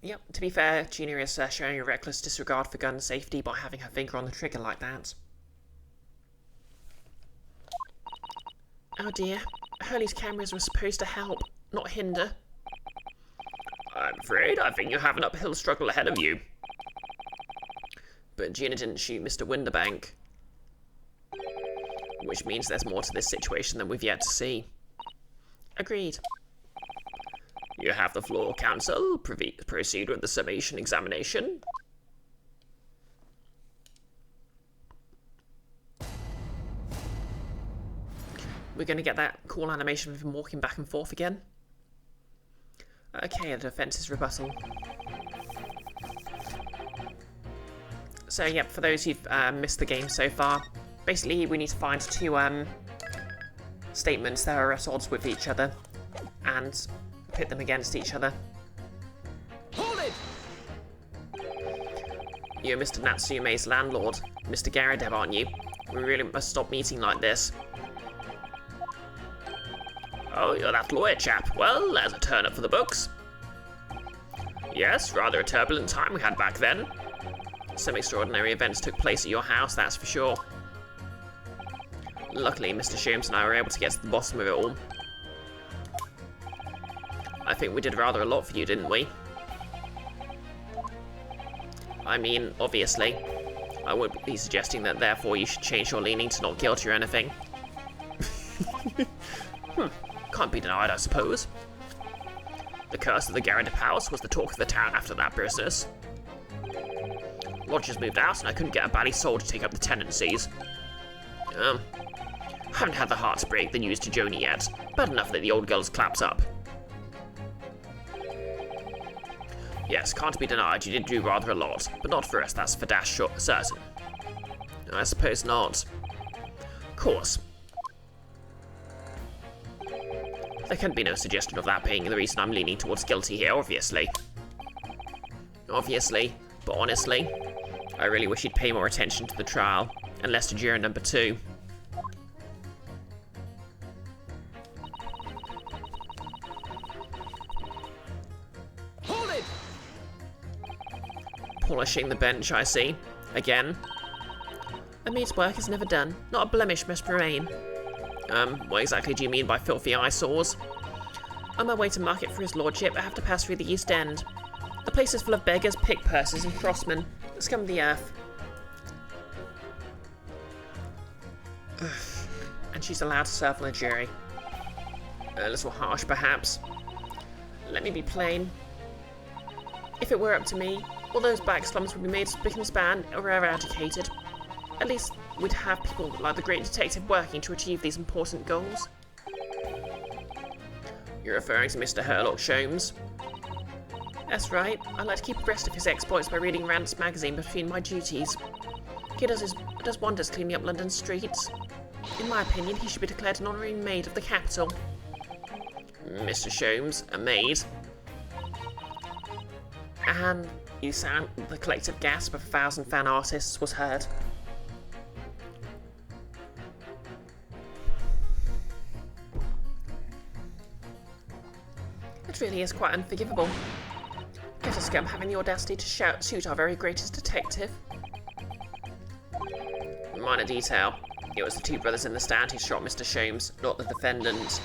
Yep, to be fair, Gina is showing a reckless disregard for gun safety by having her finger on the trigger like that. Oh dear, Hurley's cameras were supposed to help, not hinder. I'm afraid I think you have an uphill struggle ahead of you. But Gina didn't shoot Mr. Winterbank. Which means there's more to this situation than we've yet to see. Agreed. You have the floor, counsel. Proceed with the summation examination. We're going to get that cool animation of him walking back and forth again. Okay, the defence's rebuttal. So, yep, for those who've missed the game so far, basically we need to find two statements that are at odds with each other and pit them against each other. Hold it! You're Mr. Natsume's landlord, Mr. Garadev, aren't you? We really must stop meeting like this. Oh, you're that lawyer chap. Well, there's a turn up for the books. Yes, rather a turbulent time we had back then. Some extraordinary events took place at your house, that's for sure. Luckily, Mr. Sholmes and I were able to get to the bottom of it all. I think we did rather a lot for you, didn't we? I mean, obviously. I wouldn't be suggesting that therefore you should change your leaning to not guilty or anything. Can't be denied, I suppose. The curse of the Garadev house was the talk of the town after that business. Lodgers moved out and I couldn't get a bally soul to take up the tenancies. Haven't had the heart to break the news to Joni yet, but enough that the old girl's clapped up. Yes, can't be denied, you did do rather a lot, but not for us, that's for dash short certain. I suppose not. Of course. There can be no suggestion of that being the reason I'm leaning towards guilty here, obviously. Obviously, but honestly, I really wish you'd pay more attention to the trial, and less to juror number 2. Hold it! Polishing the bench, I see. Again. A maid's work is never done. Not a blemish must remain. What exactly do you mean by filthy eyesores? On my way to market for his lordship, I have to pass through the East End. The place is full of beggars, pick-pursers, and crossmen. The scum of the earth. And she's allowed to serve on a jury. A little harsh, perhaps. Let me be plain. If it were up to me, all those back slums would be made spick and span or eradicated. At least we'd have people like the great detective working to achieve these important goals. You're referring to Mr. Herlock Sholmes? That's right. I like to keep abreast of his exploits by reading Rand's magazine between my duties. He does wonders cleaning up London's streets. In my opinion, he should be declared an honorary maid of the capital. Mr. Sholmes, a maid? And the collective gasp of 1,000 fan artists was heard. It really is quite unforgivable. Get a scum having the audacity to shoot our very greatest detective. Minor detail. It was the two brothers in the stand who shot Mr. Sholmes, not the defendant.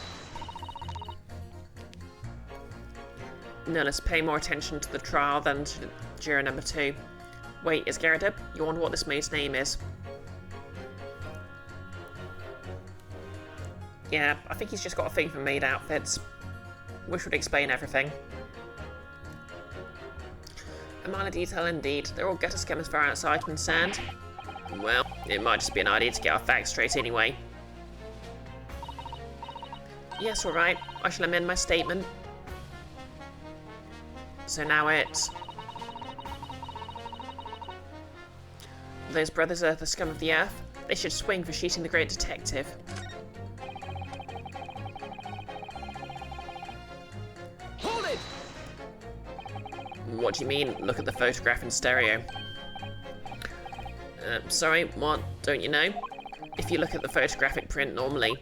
Now let's pay more attention to the trial than to juror number 2. Wait, is Garrett up? You wonder what this maid's name is? Yeah, I think he's just got a thing for maid outfits. Which would explain everything. A minor detail indeed. They're all gutter scum as far as I'm concerned. Well, it might just be an idea to get our facts straight anyway. Yes, alright. I shall amend my statement. So now it's... Those brothers are the scum of the earth. They should swing for shooting the great detective. Hold it! What do you mean? Look at the photograph in stereo. Sorry, what? Don't you know? If you look at the photographic print normally,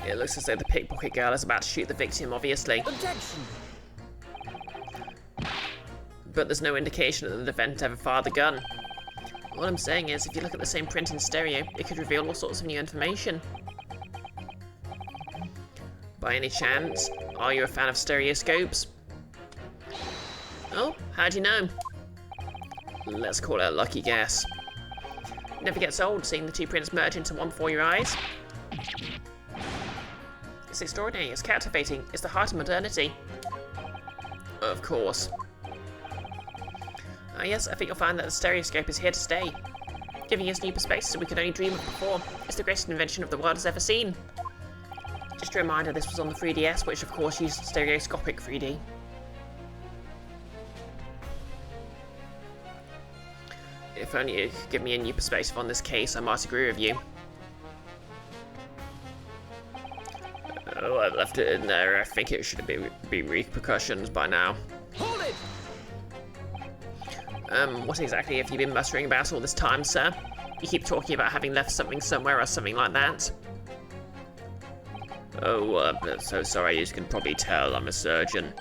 it looks as though the pickpocket girl is about to shoot the victim, obviously. Objection! But there's no indication that the defendant ever fired the gun. What I'm saying is, if you look at the same print in stereo, it could reveal all sorts of new information. By any chance, are you a fan of stereoscopes? Oh, how'd you know? Let's call it a lucky guess. Never gets old seeing the two prints merge into one before your eyes. It's extraordinary, it's captivating, it's the heart of modernity. Of course. Yes, I think you'll find that the stereoscope is here to stay. Giving us new perspectives that we could only dream of before. It's the greatest invention of the world has ever seen. Just a reminder, this was on the 3DS, which of course used stereoscopic 3D. If only you could give me a new perspective on this case, I might agree with you. Oh, I've left it in there. I think it should be repercussions by now. Hold it! What exactly have you been muttering about all this time, sir? You keep talking about having left something somewhere or something like that. Oh, I'm so sorry, as you can probably tell, I'm a surgeon.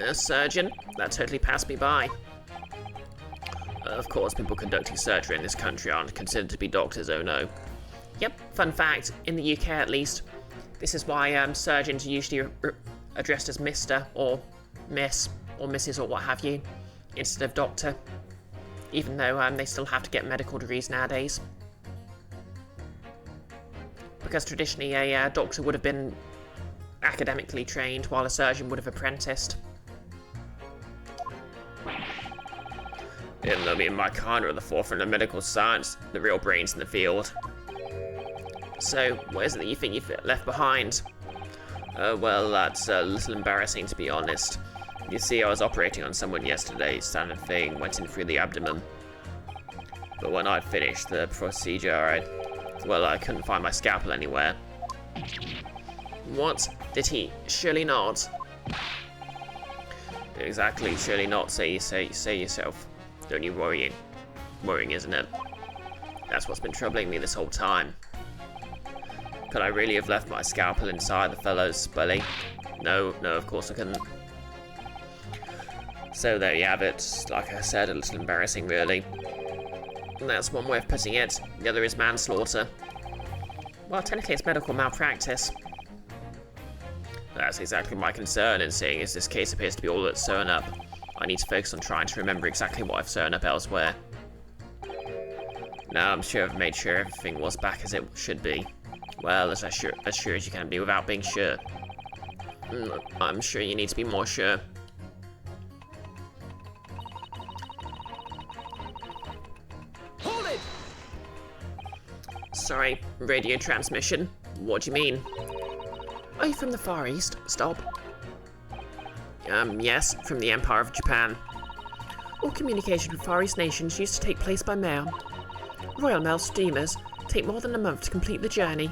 A surgeon? That totally passed me by. Of course, people conducting surgery in this country aren't considered to be doctors, oh no. Yep, fun fact, in the UK at least, this is why surgeons are usually addressed as Mr. or Miss or Mrs. or what have you, instead of doctor, even though they still have to get medical degrees nowadays. Because traditionally a doctor would have been academically trained while a surgeon would have apprenticed. Even though me and my kind are at the forefront of medical science, the real brains in the field. So, what is it that you think you've left behind? Well, that's a little embarrassing to be honest. You see, I was operating on someone yesterday, standard thing, went in through the abdomen. But when I'd finished the procedure, I couldn't find my scalpel anywhere. What? Did he? Surely not. Exactly, surely not, say yourself. Don't you worry. Worrying, isn't it? That's what's been troubling me this whole time. Could I really have left my scalpel inside the fellow's belly? No, of course I couldn't. So there you have it. Like I said, a little embarrassing, really. And that's one way of putting it. The other is manslaughter. Well, technically it's medical malpractice. That's exactly my concern in seeing as this case appears to be all that's sewn up. I need to focus on trying to remember exactly what I've sewn up elsewhere. Now I'm sure I've made sure everything was back as it should be. Well, as sure as you can be without being sure. I'm sure you need to be more sure. Hold it! Sorry, radio transmission. What do you mean? Are you from the Far East? Stop. Yes, from the Empire of Japan. All communication with Far East nations used to take place by mail. Royal Mail steamers take more than a month to complete the journey.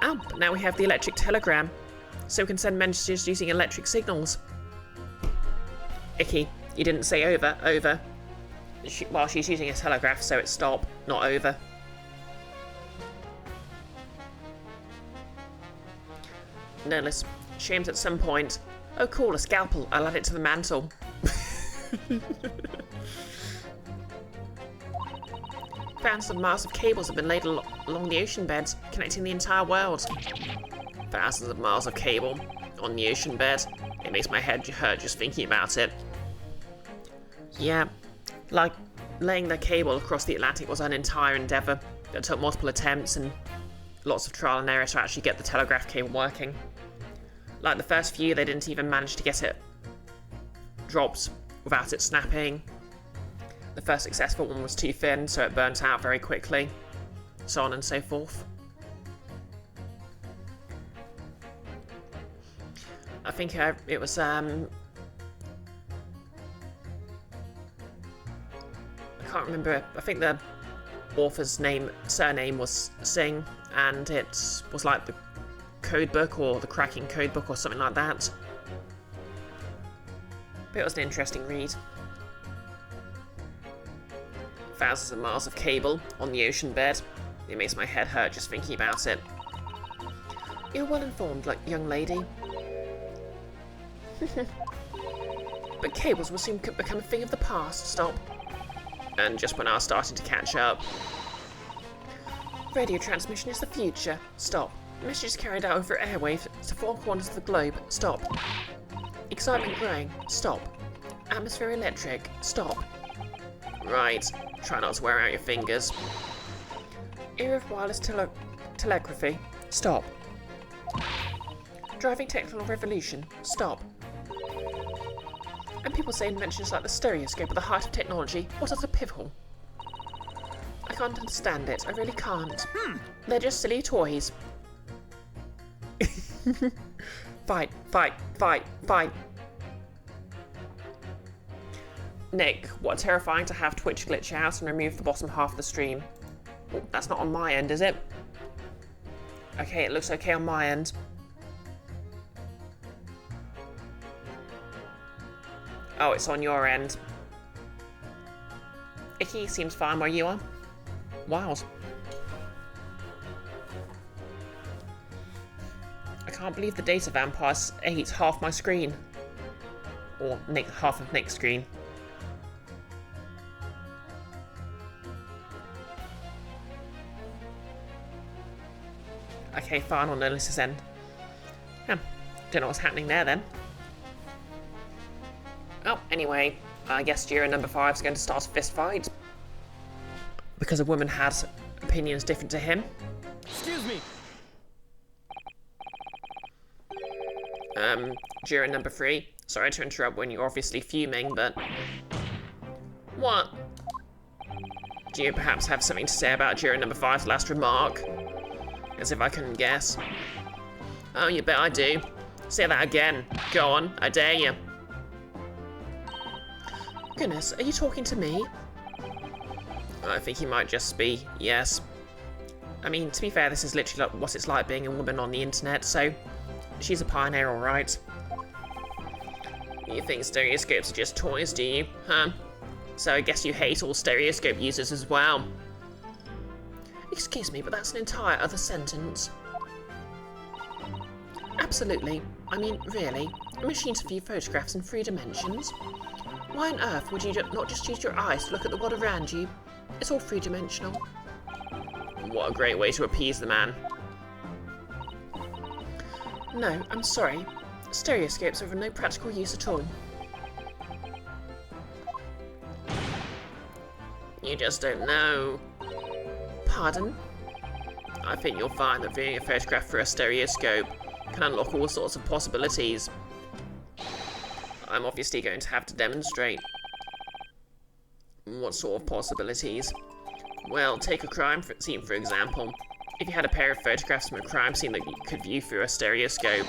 Oh, but now we have the electric telegram, so we can send messages using electric signals. Icky, you didn't say over, over. Well, she's using a telegraph, so it's stop, not over. Nerless, shames at some point. Oh cool, a scalpel, I'll add it to the mantle. Thousands of miles of cables have been laid along the ocean beds, connecting the entire world. Thousands of miles of cable on the ocean bed. It makes my head hurt just thinking about it. Yeah, like laying the cable across the Atlantic was an entire endeavour that took multiple attempts and lots of trial and error to actually get the telegraph cable working. Like the first few, they didn't even manage to get it dropped without it snapping. The first successful one was too thin, so it burnt out very quickly. So on and so forth. I think it was, I can't remember, I think the author's surname was Singh, and it was like the code book or the cracking code book or something like that. But it was an interesting read. Thousands of miles of cable on the ocean bed. It makes my head hurt just thinking about it. You're well informed, young lady. But cables will soon become a thing of the past. Stop. And just when I was starting to catch up. Radio transmission is the future. Stop. Messages carried out over airwaves to 4 corners of the globe. Stop. Excitement growing. Stop. Atmosphere electric. Stop. Right. Try not to wear out your fingers. Era of wireless telegraphy. Stop. Driving technical revolution. Stop. And people say inventions like the stereoscope are the height of technology. What is a pivotal? I can't understand it. I really can't. They're just silly toys. Fight, fight, fight, fight. Nick, what terrifying to have Twitch glitch out and remove the bottom half of the stream. Oh, that's not on my end, is it? Okay, it looks okay on my end. Oh, it's on your end. Icky seems fine where you are. Wow. I can't believe the data vampires ate half my screen. Or half of Nick's screen. Okay, fine on Ellis's end. Yeah, don't know what's happening there then. Oh, anyway, I guess Jira number 5 is going to start a fist fight. Because a woman had opinions different to him. Excuse me. Jira number 3. Sorry to interrupt when you're obviously fuming, but... What? Do you perhaps have something to say about Jira number 5's last remark? As if I couldn't guess. Oh, you bet I do. Say that again. Go on, I dare you. Goodness, are you talking to me? I think he might just be, yes. I mean, to be fair, this is literally like what it's like being a woman on the internet, so she's a pioneer, alright. You think stereoscopes are just toys, do you? Huh? So I guess you hate all stereoscope users as well. Excuse me, but that's an entire other sentence. Absolutely. I mean, really. A machine to view photographs in 3 dimensions? Why on earth would you not just use your eyes to look at the world around you? It's all 3-dimensional. What a great way to appease the man. No, I'm sorry. Stereoscopes are of no practical use at all. You just don't know. Pardon? I think you'll find that viewing a photograph through a stereoscope can unlock all sorts of possibilities. I'm obviously going to have to demonstrate. What sort of possibilities? Well, take a crime scene, for example. If you had a pair of photographs from a crime scene that you could view through a stereoscope,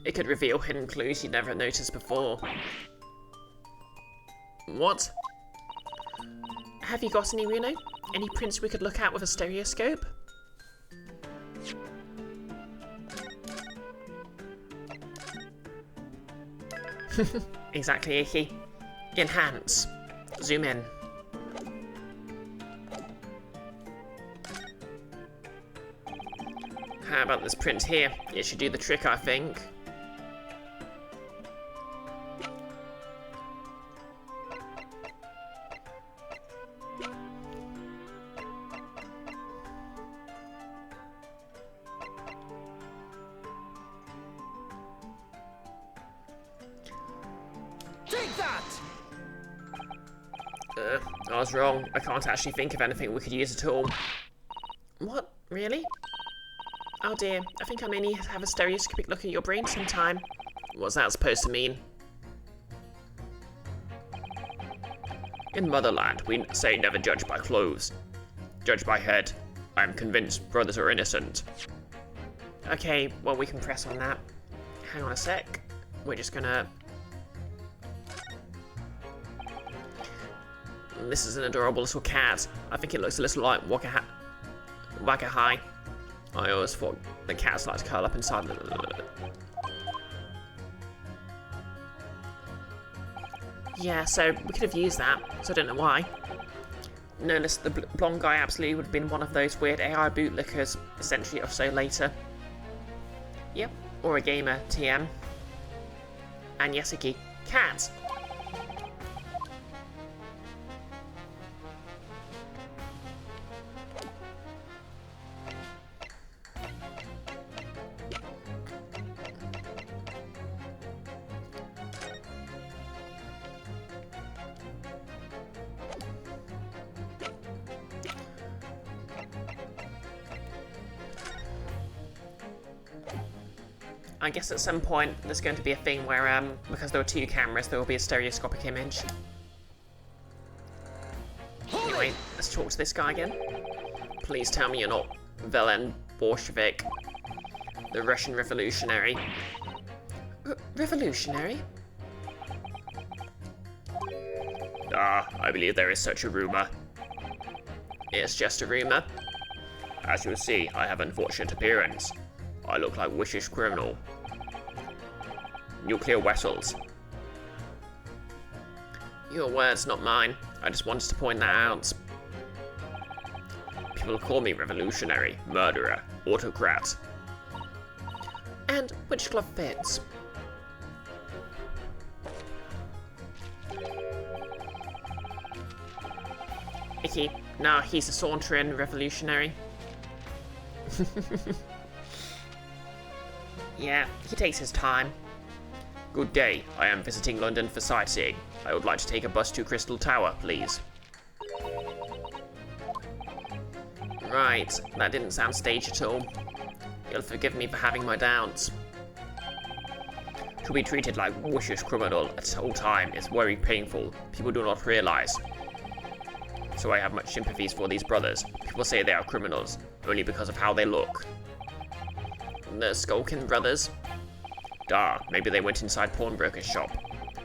it could reveal hidden clues you'd never noticed before. What? Have you got any, Reno? Any prints we could look at with a stereoscope? Exactly, Icky. Enhance. Zoom in. How about this print here? It should do the trick, I think. Take that! I was wrong. I can't actually think of anything we could use at all. What? Really? Oh dear, I think I may need to have a stereoscopic look at your brain sometime. What's that supposed to mean? In Motherland, we say never judge by clothes. Judge by head. I am convinced brothers are innocent. Okay, well we can press on that. Hang on a sec. We're just gonna... This is an adorable little cat. I think it looks a little like Wagahai. I always thought the cats like to curl up inside the... Yeah, so we could have used that, so I don't know why. Notice the blonde guy absolutely would have been one of those weird AI bootlickers a century or so later. Yep, or a gamer TM. And yes, Icky, cat! I guess at some point there's going to be a thing where, because there were two cameras, there will be a stereoscopic image. Anyway, let's talk to this guy again. Please tell me you're not Velen Bolshevik, the Russian revolutionary. Revolutionary? Ah, I believe there is such a rumor. It's just a rumor. As you'll see, I have unfortunate appearance. I look like vicious criminal. Nuclear vessels. Your words, not mine. I just wanted to point that out. People call me revolutionary, murderer, autocrat. And which glove fits? Icky. Nah, he's a sauntering revolutionary. Yeah, he takes his time. Good day. I am visiting London for sightseeing. I would like to take a bus to Crystal Tower, please. Right, that didn't sound staged at all. You'll forgive me for having my doubts. To be treated like a vicious criminal at all time is very painful. People do not realize. So I have much sympathies for these brothers. People say they are criminals, only because of how they look. The Skulkin brothers? Duh, maybe they went inside pawnbroker's shop.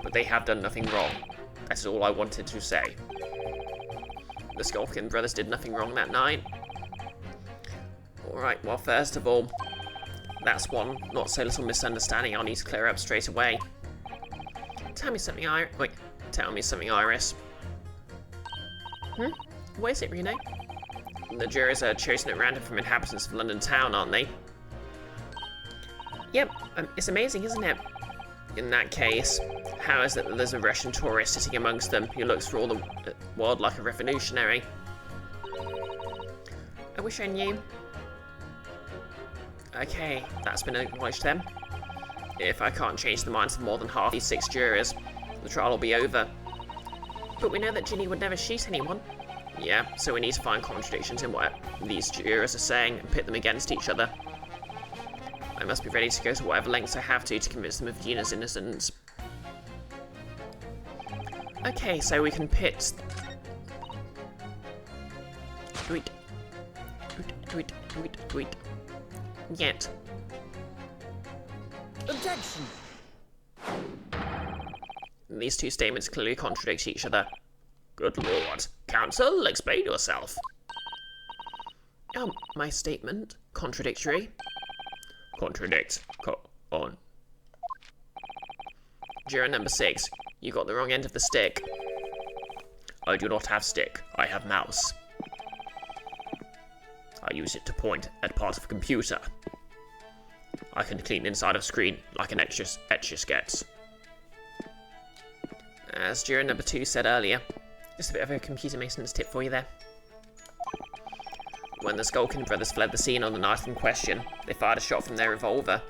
But they have done nothing wrong. That is all I wanted to say. The Skulkin brothers did nothing wrong that night. Alright, well first of all, that's one not so little misunderstanding I'll need to clear up straight away. Tell me something, Iris. What is it, Reno? The jurors are chosen at random from inhabitants of London town, aren't they? Yep, it's amazing, isn't it? In that case, how is it that there's a Russian tourist sitting amongst them who looks for all the world like a revolutionary? I wish I knew. Okay, that's been acknowledged then. If I can't change the minds of more than half these 6 jurors, the trial will be over. But we know that Ginny would never shoot anyone. Yeah, so we need to find contradictions in what these jurors are saying and pit them against each other. I must be ready to go to whatever lengths I have to convince them of Gina's innocence. Okay, so we can pit Wait. Wait. Yet. Objection! These two statements clearly contradict each other. Good lord. Counsel, explain yourself. My statement? Contradictory? Contradict. On. Juror number 6, you got the wrong end of the stick. I do not have stick. I have mouse. I use it to point at part of a computer. I can clean inside of screen like an etch gets. As juror number 2 said earlier, just a bit of a computer maintenance tip for you there. When the Skulkin brothers fled the scene on the night in question, they fired a shot from their revolver.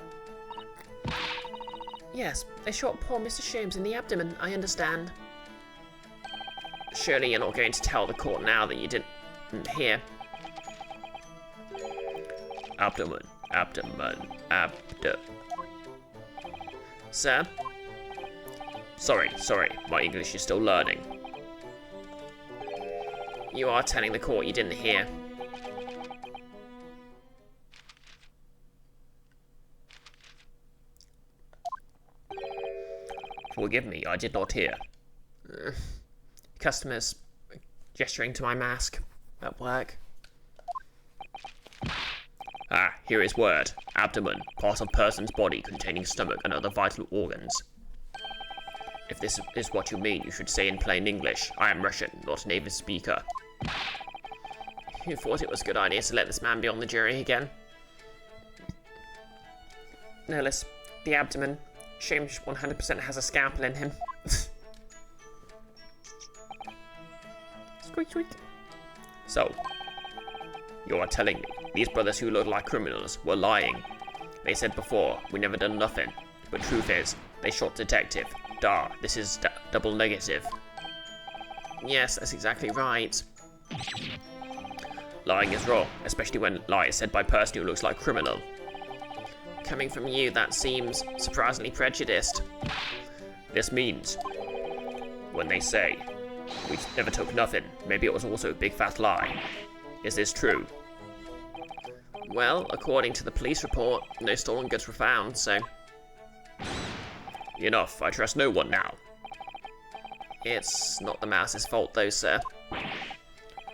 Yes, they shot poor Mr. Sholmes in the abdomen, I understand. Surely you're not going to tell the court now that you didn't hear. Abdomen. Sir? Sorry, my English is still learning. You are telling the court you didn't hear. Forgive me, I did not hear. Customers gesturing to my mask at work. Here is word. Abdomen, part of person's body containing stomach and other vital organs. If this is what you mean, you should say in plain English. I am Russian, not a native speaker. You thought it was a good idea to let this man be on the jury again? No less, the abdomen. Sholmes 100% has a scalpel in him. Squeak. So, you are telling me these brothers who look like criminals were lying? They said before, we never done nothing. But truth is, they shot detective. This is double negative. Yes, that's exactly right. Lying is wrong, especially when lie is said by a person who looks like a criminal. Coming from you, that seems surprisingly prejudiced. This means, when they say, we never took nothing, maybe it was also a big fat lie. Is this true? Well, according to the police report, no stolen goods were found, so... Enough, I trust no one now. It's not the mouse's fault though, sir.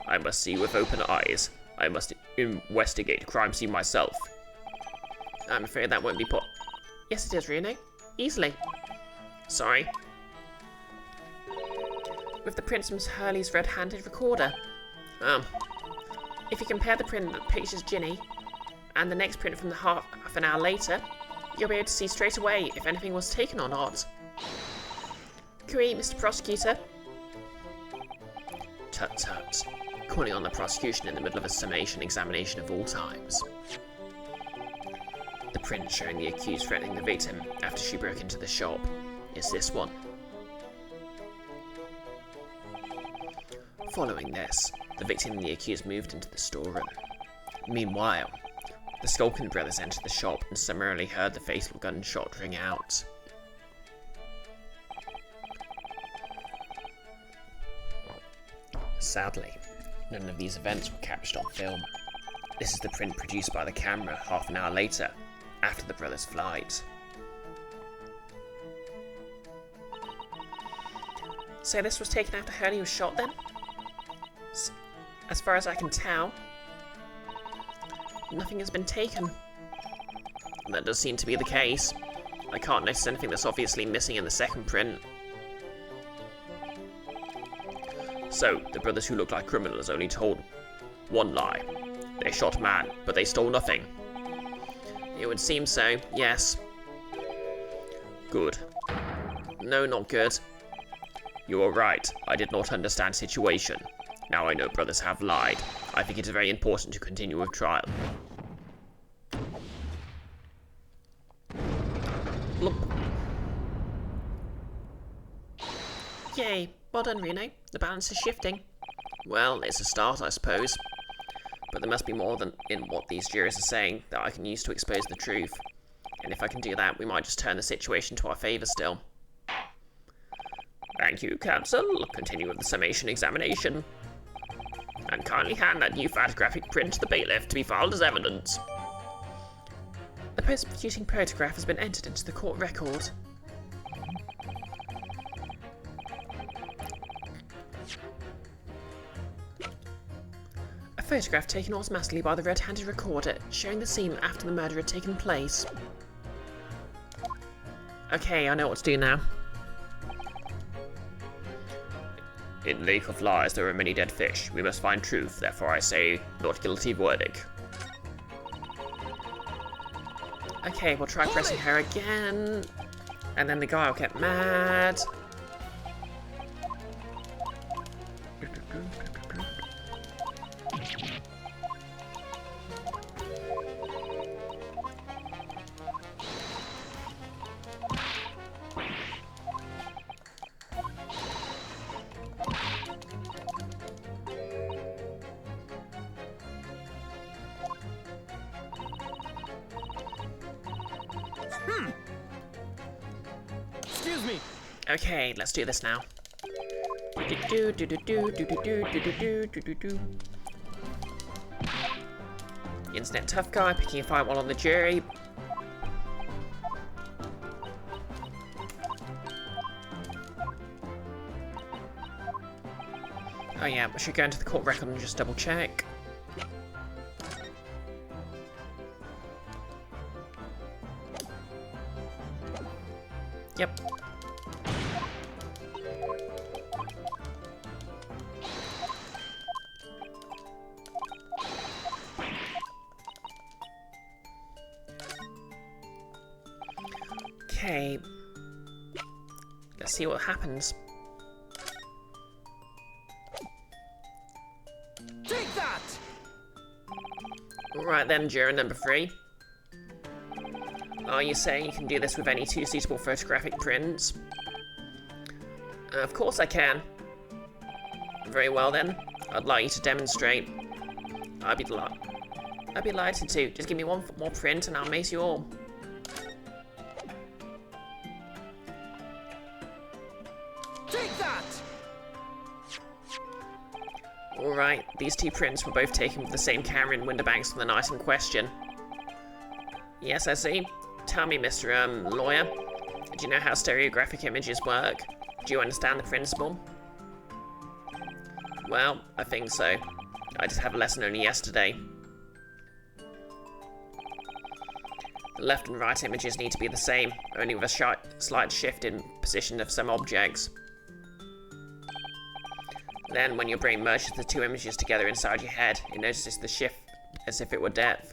I must see with open eyes. I must investigate crime scene myself. I'm afraid that won't be put. Yes, it is, Reno. Easily. Sorry. With the print from Hurley's red-handed recorder. If you compare the print that pictures Ginny and the next print from the half an hour later, you'll be able to see straight away if anything was taken or not. Cooey, Mr. Prosecutor. Tut. Calling on the prosecution in the middle of a summation examination of all times. The print showing the accused threatening the victim after she broke into the shop is this one. Following this, the victim and the accused moved into the storeroom. Meanwhile, the Skulkin brothers entered the shop and summarily heard the fatal gunshot ring out. Sadly, none of these events were captured on film. This is the print produced by the camera half an hour later, after the brothers' flight. So this was taken after Hurley was shot then? As far as I can tell, nothing has been taken. That does seem to be the case. I can't notice anything that's obviously missing in the second print. So, the brothers who look like criminals only told one lie. They shot a man, but they stole nothing. It would seem so, yes. Good. No, not good. You are right. I did not understand the situation. Now I know brothers have lied. I think it is very important to continue with trial. Blump. Yay, well done, Reno. The balance is shifting. Well, it's a start, I suppose. But there must be more than in what these jurors are saying that I can use to expose the truth. And if I can do that, we might just turn the situation to our favour still. Thank you, counsel. Continue with the summation examination. and kindly hand that new photographic print to the bailiff to be filed as evidence. The post-producing photograph has been entered into the court record. A photograph taken automatically by the red-handed recorder, showing the scene after the murder had taken place. Okay, I know what to do now. In Lake of Lies there are many dead fish. We must find truth, therefore I say, not guilty verdict. Okay, we'll try pressing her again. And then the guy will get mad. Excuse me. Okay, let's do this now. Internet tough guy picking a fight while on the jury. Oh yeah, I should go into the court record and just double check. Yep. Okay. Let's see what happens. Take that! Right then, juror number 3. Are you saying you can do this with any 2 suitable photographic prints? Of course I can. Very well then. I'd like you to demonstrate. I'd be delighted to. Just give me one more print and I'll mace you all. Take that! Alright, these 2 prints were both taken with the same camera in Winterbanks on the night in question. Yes, I see. Tell me, Mr. Lawyer, do you know how stereographic images work? Do you understand the principle? Well, I think so. I just had a lesson only yesterday. The left and right images need to be the same, only with a slight shift in position of some objects. Then, when your brain merges the 2 images together inside your head, it notices the shift as if it were depth.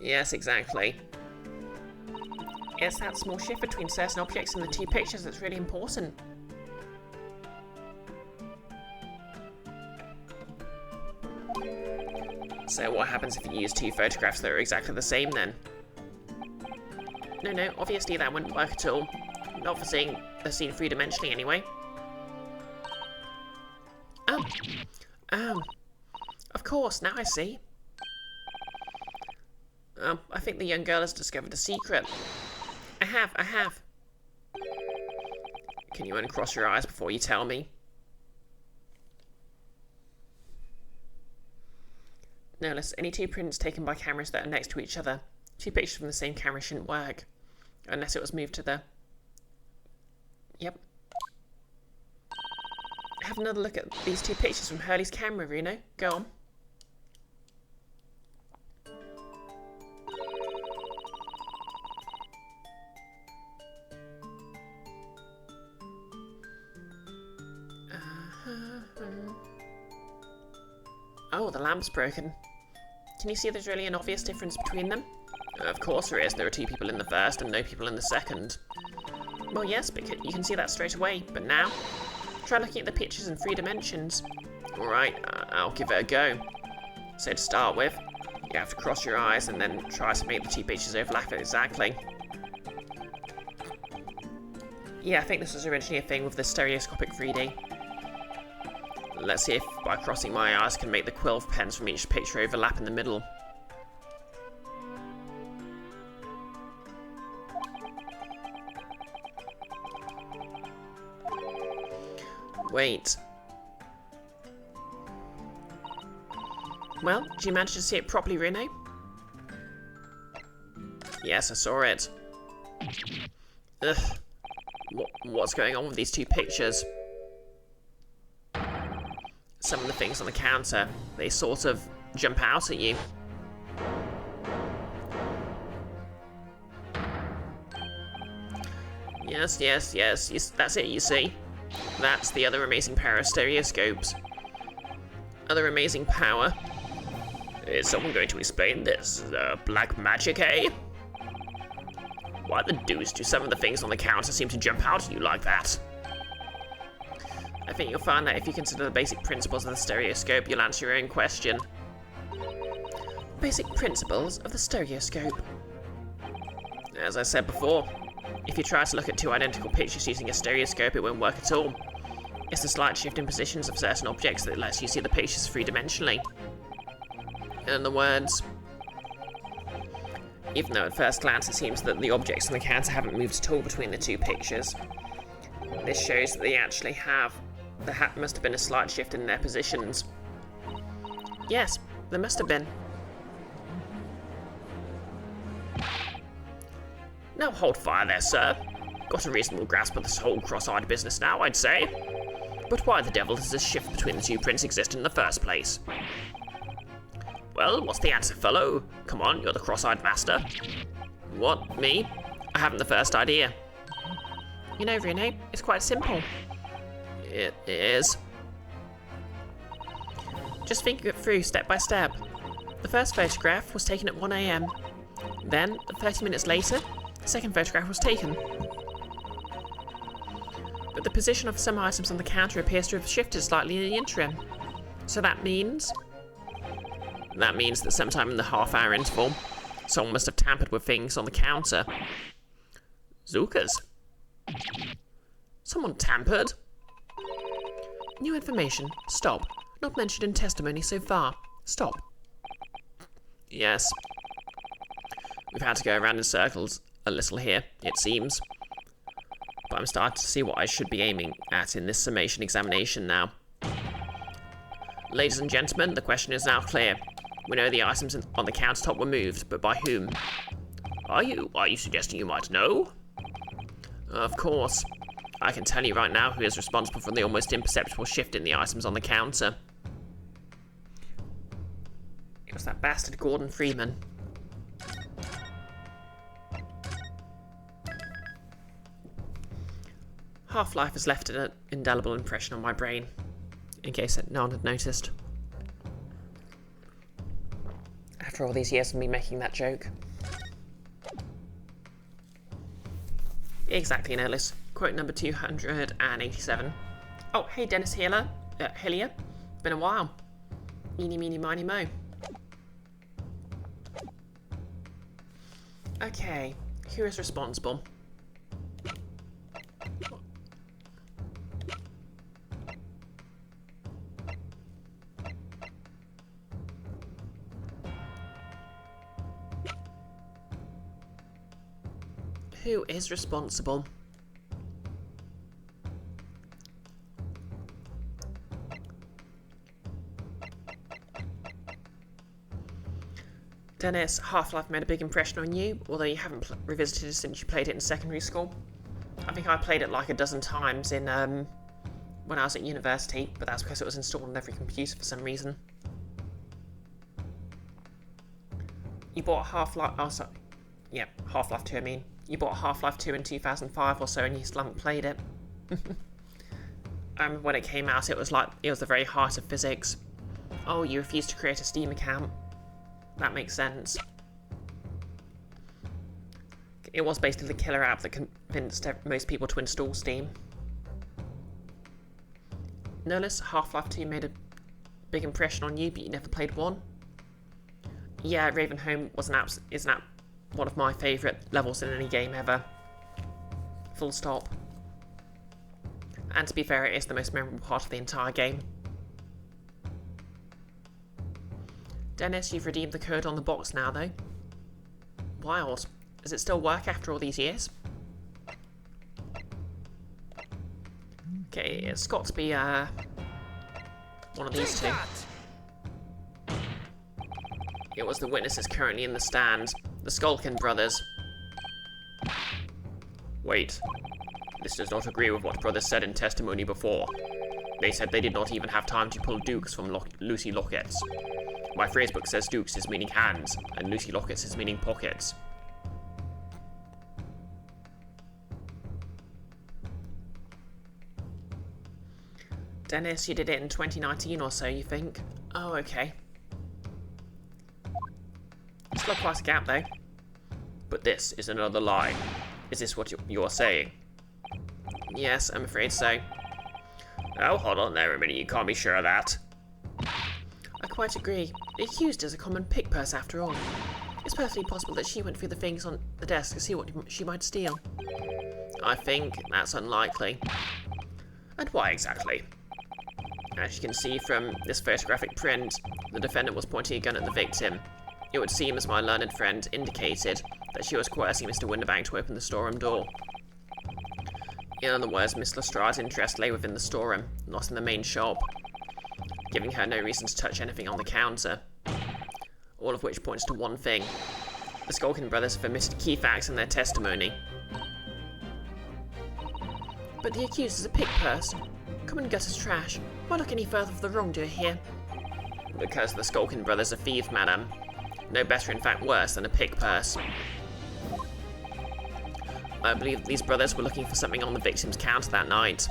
Yes, exactly. It's that small shift between certain objects in the 2 pictures that's really important. So what happens if you use 2 photographs that are exactly the same then? No, obviously that wouldn't work at all. Not for seeing the scene 3-dimensionally anyway. Oh. Of course, now I see. I think the young girl has discovered a secret. I have. Can you uncross your eyes before you tell me? No, any 2 prints taken by cameras that are next to each other. 2 pictures from the same camera shouldn't work. Unless it was moved to the... Yep. Have another look at these 2 pictures from Hurley's camera, Reno. Go on. Oh, the lamp's broken. Can you see there's really an obvious difference between them? Of course there is. There are 2 people in the first and no people in the second. Well, yes, but you can see that straight away. But now, try looking at the pictures in 3 dimensions. Alright, I'll give it a go. So to start with, you have to cross your eyes and then try to make the 2 pictures overlap exactly. Yeah, I think this was originally a thing with the stereoscopic 3D. Let's see if, by crossing my eyes, I can make the quill pens from each picture overlap in the middle. Wait. Well, did you manage to see it properly, Rene? Yes, I saw it. Ugh. What's going on with these two pictures? Some of the things on the counter, they sort of jump out at you. Yes, that's it, you see. That's the other amazing pair of stereoscopes. Other amazing power. Is someone going to explain this? Black magic, eh? Why the deuce do some of the things on the counter seem to jump out at you like that? I think you'll find that if you consider the basic principles of the stereoscope, you'll answer your own question. Basic principles of the stereoscope. As I said before, if you try to look at two identical pictures using a stereoscope, it won't work at all. It's the slight shift in positions of certain objects that lets you see the pictures three-dimensionally. In other words, even though at first glance it seems that the objects on the counter haven't moved at all between the two pictures, this shows that they actually have. There must have been a slight shift in their positions. Yes, there must have been. Now hold fire there, sir. Got a reasonable grasp of this whole cross-eyed business now, I'd say. But why the devil does this shift between the two prints exist in the first place? Well, what's the answer, fellow? Come on, you're the cross-eyed master. What, me? I haven't the first idea. You know, Rene, it's quite simple. It is. Just think it through step by step. The first photograph was taken at 1 AM. Then, 30 minutes later, the second photograph was taken. But the position of some items on the counter appears to have shifted slightly in the interim. So that means... That means that sometime in the half-hour interval, someone must have tampered with things on the counter. Zookas? Someone tampered? New information. Stop. Not mentioned in testimony so far. Stop. Yes. We've had to go around in circles a little here, it seems. But I'm starting to see what I should be aiming at in this summation examination now. Ladies and gentlemen, the question is now clear. We know the items on the countertop were moved, but by whom? Are you suggesting you might know? Of course. I can tell you right now who is responsible for the almost imperceptible shift in the items on the counter. It was that bastard Gordon Freeman. Half-Life has left an indelible impression on my brain, in case no one had noticed. After all these years of me making that joke. Exactly, Nellis. Quote number 287. Oh, hey, Dennis Hillier. Been a while. Eeny, meeny, miny, mo. Okay, who is responsible? Who is responsible? Dennis, Half-Life made a big impression on you, although you haven't revisited it since you played it in secondary school. I think I played it like a dozen times in when I was at university, but that's because it was installed on every computer for some reason. You bought Half-Life... Oh, sorry. Yeah, Half-Life 2, I mean. You bought Half-Life 2 in 2005 or so and you still haven't played it. I remember when it came out, it was the very heart of physics. Oh, you refused to create a Steam account. That makes sense. It was basically the killer app that convinced most people to install Steam. Notice Half-Life 2 made a big impression on you, but you never played 1. Yeah, Ravenholm is one of my favourite levels in any game ever. Full stop. And to be fair, it is the most memorable part of the entire game. Dennis, you've redeemed the code on the box now, though. Wild. Does it still work after all these years? Okay, it's got to be one of Take these two. that! It was the witnesses currently in the stand, the Skulkin brothers. Wait. This does not agree with what brothers said in testimony before. They said they did not even have time to pull dukes from Lucy lockets. My phrasebook says dukes is meaning hands, and Lucy lockets is meaning pockets. Dennis, you did it in 2019 or so, you think? Oh, okay. Still quite a gap, though. But this is another lie. Is this what you are saying? Yes, I'm afraid so. Oh, hold on there a minute, you can't be sure of that. I quite agree. The accused is a common pick purse after all. It's perfectly possible that she went through the things on the desk to see what she might steal. I think that's unlikely. And why exactly? As you can see from this photographic print, the defendant was pointing a gun at the victim. It would seem, as my learned friend indicated, that she was coercing Mr. Winterbank to open the storeroom door. In other words, Miss Lestrade's interest lay within the storeroom, not in the main shop, giving her no reason to touch anything on the counter. All of which points to one thing. The Skulkin brothers have omitted key facts in their testimony. But the accused is a pick purse. Common gutter's trash. Why look any further for the wrongdoer here? Because the Skulkin brothers are thieves, madam. No better, in fact worse, than a pick purse. I believe these brothers were looking for something on the victim's counter that night.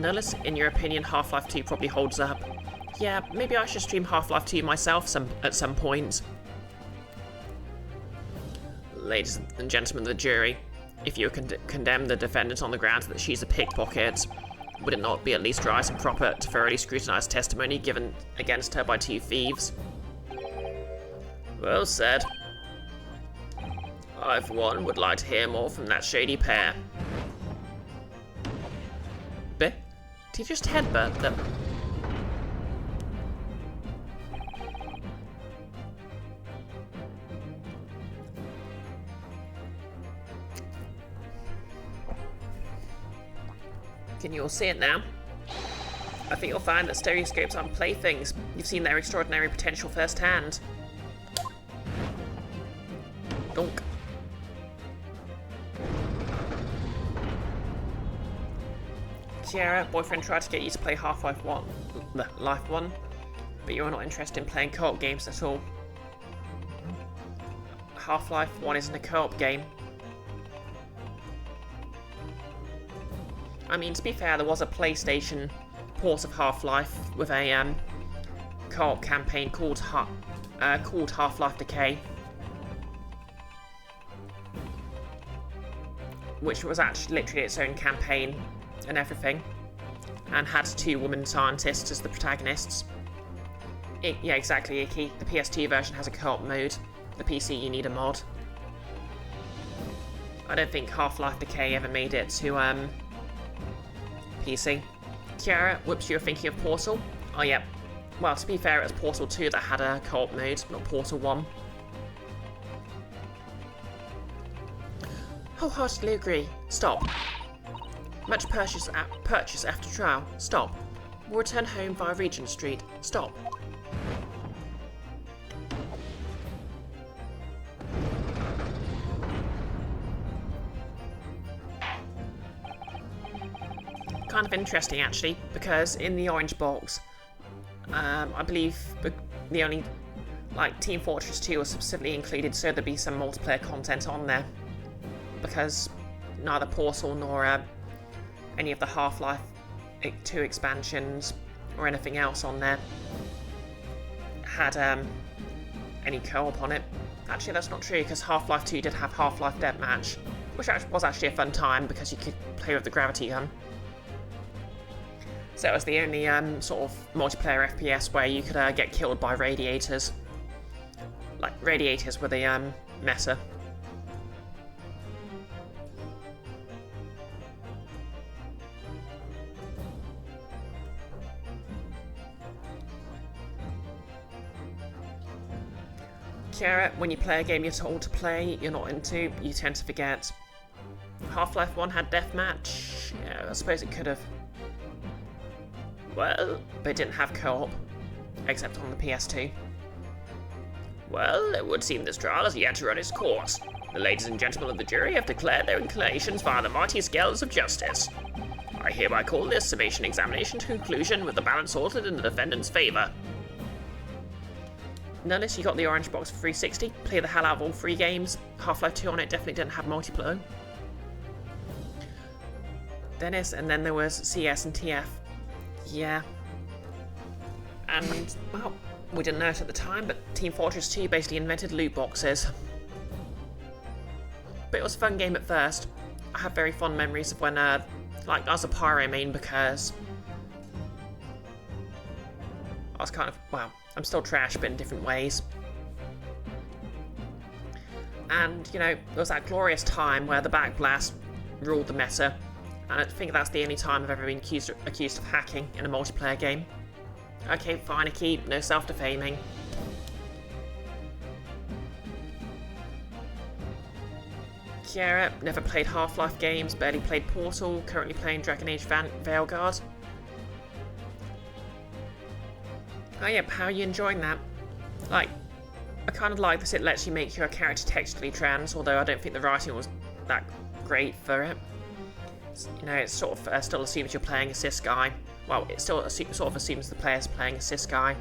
Nullis, in your opinion, Half-Life 2 probably holds up. Yeah, maybe I should stream Half-Life 2 myself at some point. Ladies and gentlemen of the jury, if you condemn the defendant on the grounds that she's a pickpocket, would it not be at least right and proper to thoroughly scrutinise testimony given against her by two thieves? Well said. I, for one, would like to hear more from that shady pair. Did you just headbutt them? Can you all see it now? I think you'll find that stereoscopes aren't playthings. You've seen their extraordinary potential firsthand. Donk. Kiara, boyfriend tried to get you to play Half-Life 1, Life 1, but you're not interested in playing co-op games at all. Half-Life 1 isn't a co-op game. I mean, to be fair, there was a PlayStation port of Half-Life with a co-op campaign called Half-Life Decay, which was actually literally its own campaign and everything, and had two women scientists as the protagonists. Yeah, exactly, Icky. The PS2 version has a co-op mode. The PC, you need a mod. I don't think Half-Life Decay ever made it to PC. Kiara, whoops, you're thinking of Portal? Oh, yeah. Well, to be fair, it was Portal 2 that had a co-op mode, not Portal 1. Wholeheartedly agree. Stop. Much purchase after trial. Stop. We'll return home via Regent Street. Stop. Kind of interesting, actually, because in the orange box, I believe the only, Team Fortress 2 was specifically included so there'd be some multiplayer content on there, because neither Portal nor any of the Half-Life 2 expansions or anything else on there had any co-op on it. Actually, that's not true, because Half-Life 2 did have Half-Life Deathmatch, which was actually a fun time because you could play with the gravity gun. So it was the only sort of multiplayer FPS where you could get killed by radiators. Like, radiators were the meta. Kiara, when you play a game you're told to play, you're not into, you tend to forget. Half-Life 1 had deathmatch. Yeah, I suppose it could have. Well, but it didn't have co-op, except on the PS2. Well, it would seem this trial has yet to run its course. The ladies and gentlemen of the jury have declared their inclinations via the mighty scales of justice. I hereby call this summation examination to conclusion with the balance altered in the defendant's favour. Notice you got the orange box for 360. Play the hell out of all 3 games. Half-Life 2 on it definitely didn't have multiplayer. Dennis, and then there was CS and TF. Yeah. And, well, we didn't know it at the time, but Team Fortress 2 basically invented loot boxes. But it was a fun game at first. I have very fond memories of when, I was a pyro main because I was kind of, well, I'm still trash, but in different ways. And, you know, there was that glorious time where the backblast ruled the meta, and I think that's the only time I've ever been accused of hacking in a multiplayer game. Okay, fine, I keep, no self-defaming. Kiera, never played Half-Life games, barely played Portal, currently playing Dragon Age Veilguard. Oh yeah, how are you enjoying that? Like, I kind of like that it lets you make your character textually trans, although I don't think the writing was that great for it. You know, it sort of still assumes you're playing a cis guy. Well, it still sort of assumes the player's playing a cis guy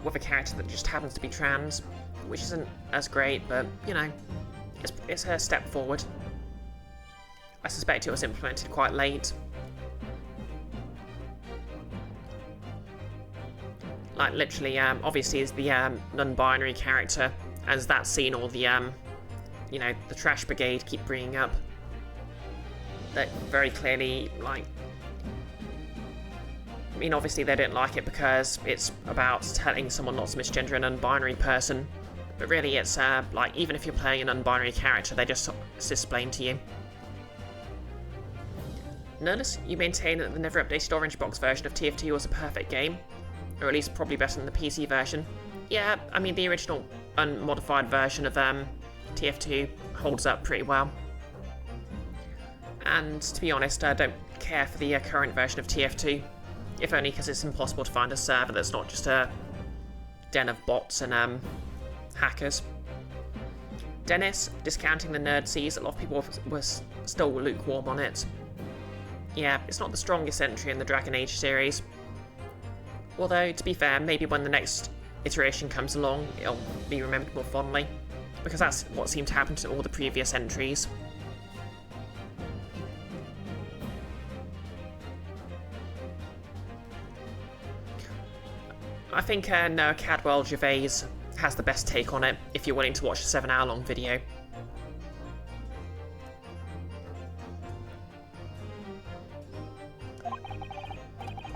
with a character that just happens to be trans, which isn't as great, but, you know, it's a step forward. I suspect it was implemented quite late. Like, literally, obviously, is the non-binary character, as that scene all the, you know, the Trash Brigade keep bringing up. That very clearly, like, I mean, obviously they don't like it because it's about telling someone not to misgender an non-binary person, but really it's, like, even if you're playing a non-binary character, they just cisplain to you. Notice you maintain that the never updated orange box version of TF2 was a perfect game, or at least probably better than the PC version. Yeah, I mean, the original unmodified version of TF2 holds up pretty well. And to be honest, I don't care for the current version of TF2, if only because it's impossible to find a server that's not just a den of bots and hackers. Dennis, discounting the nerd seas, a lot of people were still lukewarm on it. Yeah, it's not the strongest entry in the Dragon Age series. Although, to be fair, maybe when the next iteration comes along, it'll be remembered more fondly, because that's what seemed to happen to all the previous entries. I think Noah Cadwell Gervais has the best take on it, if you're willing to watch a 7-hour-long video.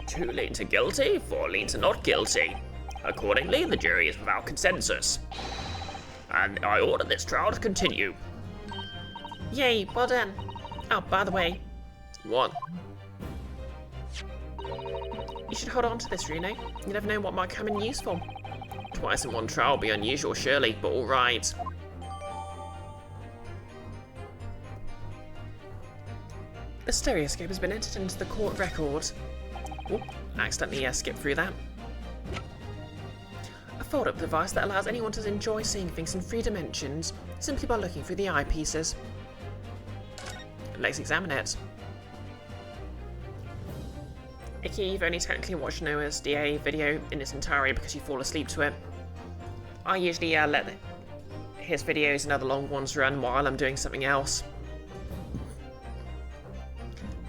Two lean to guilty, 4 lean to not guilty. Accordingly, the jury is without consensus. And I order this trial to continue. Yay, well done. Oh, by the way, What? you should hold on to this, Reno. You never know what might come in useful. Twice in one trial will be unusual, surely, but alright. The stereoscope has been entered into the court record. Oop, accidentally skipped through that. A fold-up device that allows anyone to enjoy seeing things in 3 dimensions simply by looking through the eyepieces. Let's examine it. Icky, you've only technically watched Noah's DA video in its entirety because you fall asleep to it. I usually let his videos and other long ones run while I'm doing something else.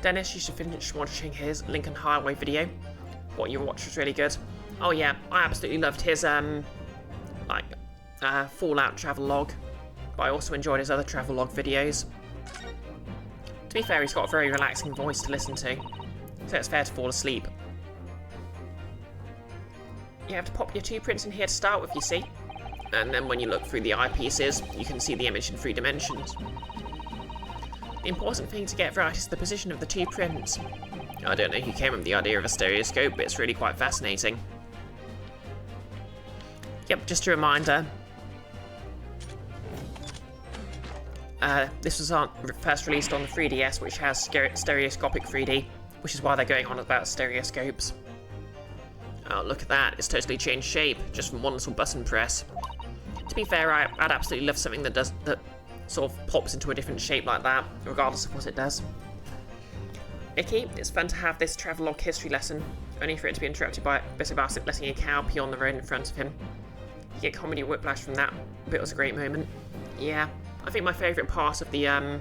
Dennis, you should finish watching his Lincoln Highway video. What you watched was really good. Oh yeah, I absolutely loved his Fallout travelogue, but I also enjoyed his other travelogue videos. To be fair, he's got a very relaxing voice to listen to, so it's fair to fall asleep. You have to pop your 2 prints in here to start with, you see. And then when you look through the eyepieces, you can see the image in 3 dimensions. The important thing to get right is the position of the 2 prints. I don't know who came up with the idea of a stereoscope, but it's really quite fascinating. Yep, just a reminder. This was first released on the 3DS, which has stereoscopic 3D, which is why they're going on about stereoscopes. Oh, look at that. It's totally changed shape, just from one little button press. To be fair, I'd absolutely love something that sort of pops into a different shape like that, regardless of what it does. Icky, it's fun to have this travelogue history lesson, only for it to be interrupted by a bit about it letting a cow pee on the road in front of him. You get comedy whiplash from that, but it was a great moment. Yeah, I think my favourite part of the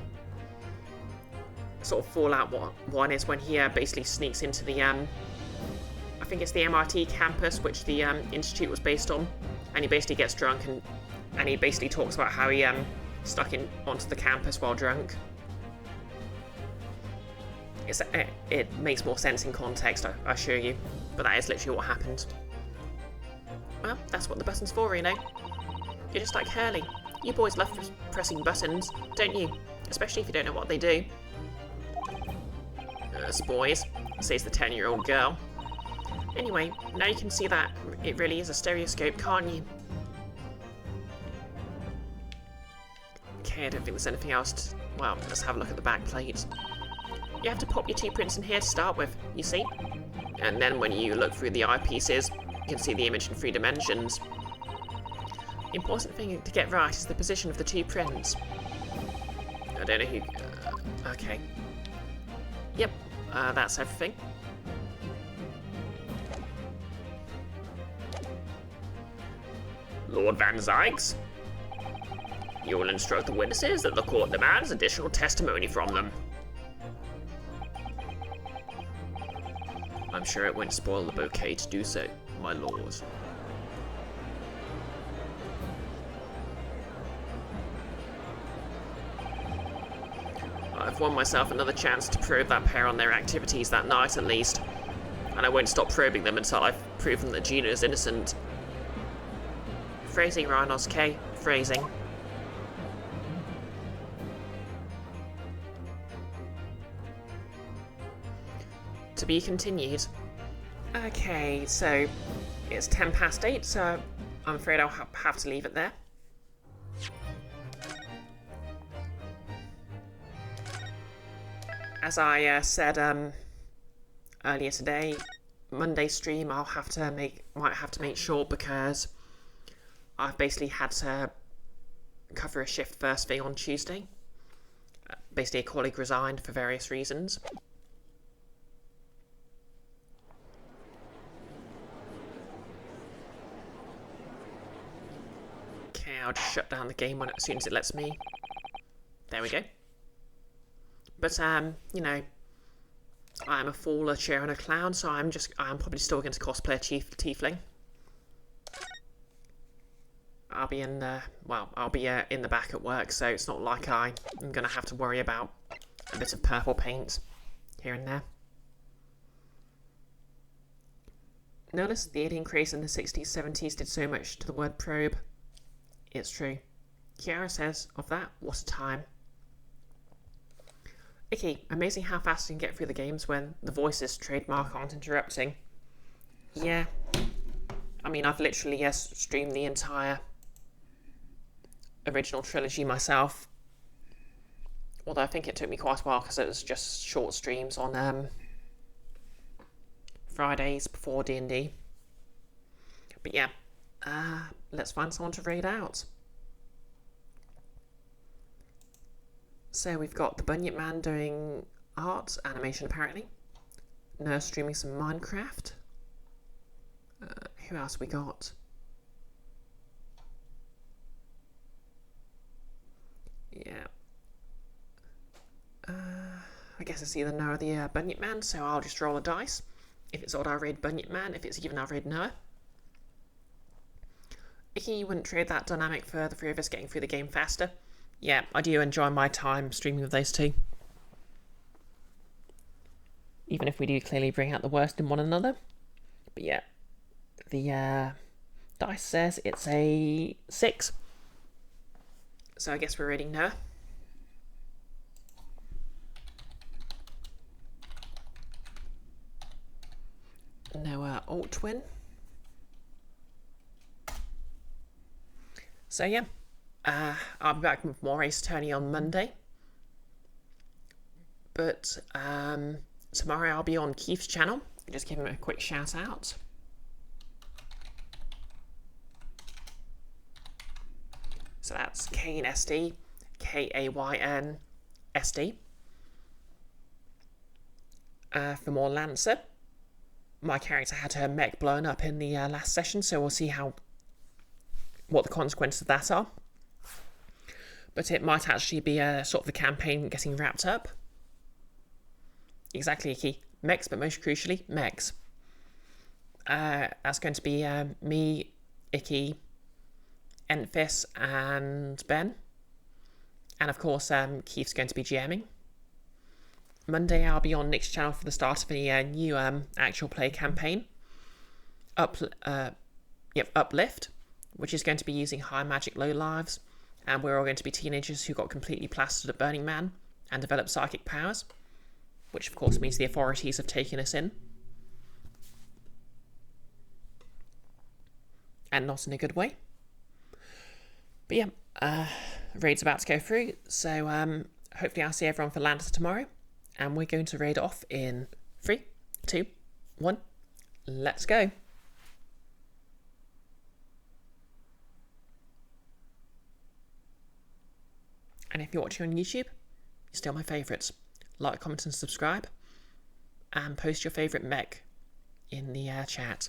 sort of Fallout one is when he basically sneaks into the I think it's the MIT campus, which the institute was based on, and he basically gets drunk and he basically talks about how he stuck in onto the campus while drunk. It makes more sense in context, I assure you, but that is literally what happened. Well, that's what the button's for, you know. You're just like Hurley. You boys love pressing buttons, don't you? Especially if you don't know what they do. Boys, says the 10-year-old girl. Anyway, now you can see that it really is a stereoscope, can't you? Okay, I don't think there's anything else well, let's have a look at the back plate. You have to pop your 2 prints in here to start with, you see? And then when you look through the eyepieces, you can see the image in 3 dimensions. The important thing to get right is the position of the 2 prints. I don't know who... okay. Yep, that's everything. Lord Van Zykes, you will instruct the witnesses that the court demands additional testimony from them. I'm sure it won't spoil the bouquet to do so, my lord. I've won myself another chance to probe that pair on their activities that night at least, and I won't stop probing them until I've proven that Gina is innocent. Phrasing, Rhinos K. Phrasing. To be continued. Okay, so it's 8:10, so I'm afraid I'll have to leave it there. As I said earlier today, Monday stream might have to make short because I've basically had to cover a shift first thing on Tuesday. Basically, a colleague resigned for various reasons. Okay, I'll just shut down the game as soon as it lets me. There we go. But, you know, I'm a fool, a chair, and a clown, so I'm probably still going to cosplay a tiefling. I'll be in the back at work, so it's not like I'm going to have to worry about a bit of purple paint here and there. Notice the alien craze in the 60s, 70s did so much to the word probe. It's true. Kiara says, of that, what a time. Icky, amazing how fast you can get through the games when the voices trademark aren't interrupting. Yeah. I mean, I've literally, streamed the entire original trilogy myself. Although I think it took me quite a while because it was just short streams on Fridays before D&D. But yeah, let's find someone to raid out. So we've got the Bunyip Man doing art, animation apparently. Nurse streaming some Minecraft. Who else we got? Yeah. I guess it's either Noah or the Bunyip Man, so I'll just roll a dice. If it's odd, I'll raid Bunyip Man. If it's even, I'll raid Noah. Icky, you wouldn't trade that dynamic for the 3 of us getting through the game faster. Yeah, I do enjoy my time streaming with those 2. Even if we do clearly bring out the worst in one another. But yeah, the dice says it's a 6. So I guess we're raiding Noah. Noah Altwin. So yeah, I'll be back with more Ace Attorney on Monday. But tomorrow I'll be on Keith's channel. Just give him a quick shout out. So that's Kane SD, Kayn SD. For more Lancer. My character had her mech blown up in the last session, so we'll see what the consequences of that are. But it might actually be sort of the campaign getting wrapped up. Exactly, Icky. Mechs, but most crucially, mechs. That's going to be me, Icky, Enfys, and Ben. And of course, Keith's going to be GMing. Monday, I'll be on Nick's channel for the start of a new actual play campaign. Uplift, which is going to be using high magic, low lives. And we're all going to be teenagers who got completely plastered at Burning Man and developed psychic powers. Which, of course, means the authorities have taken us in. And not in a good way. But yeah, raid's about to go through. So hopefully I'll see everyone for Lancer tomorrow. And we're going to raid off in 3, 2, 1. Let's go. And if you're watching on YouTube, you're still my favourites. Like, comment and subscribe. And post your favourite mech in the chat.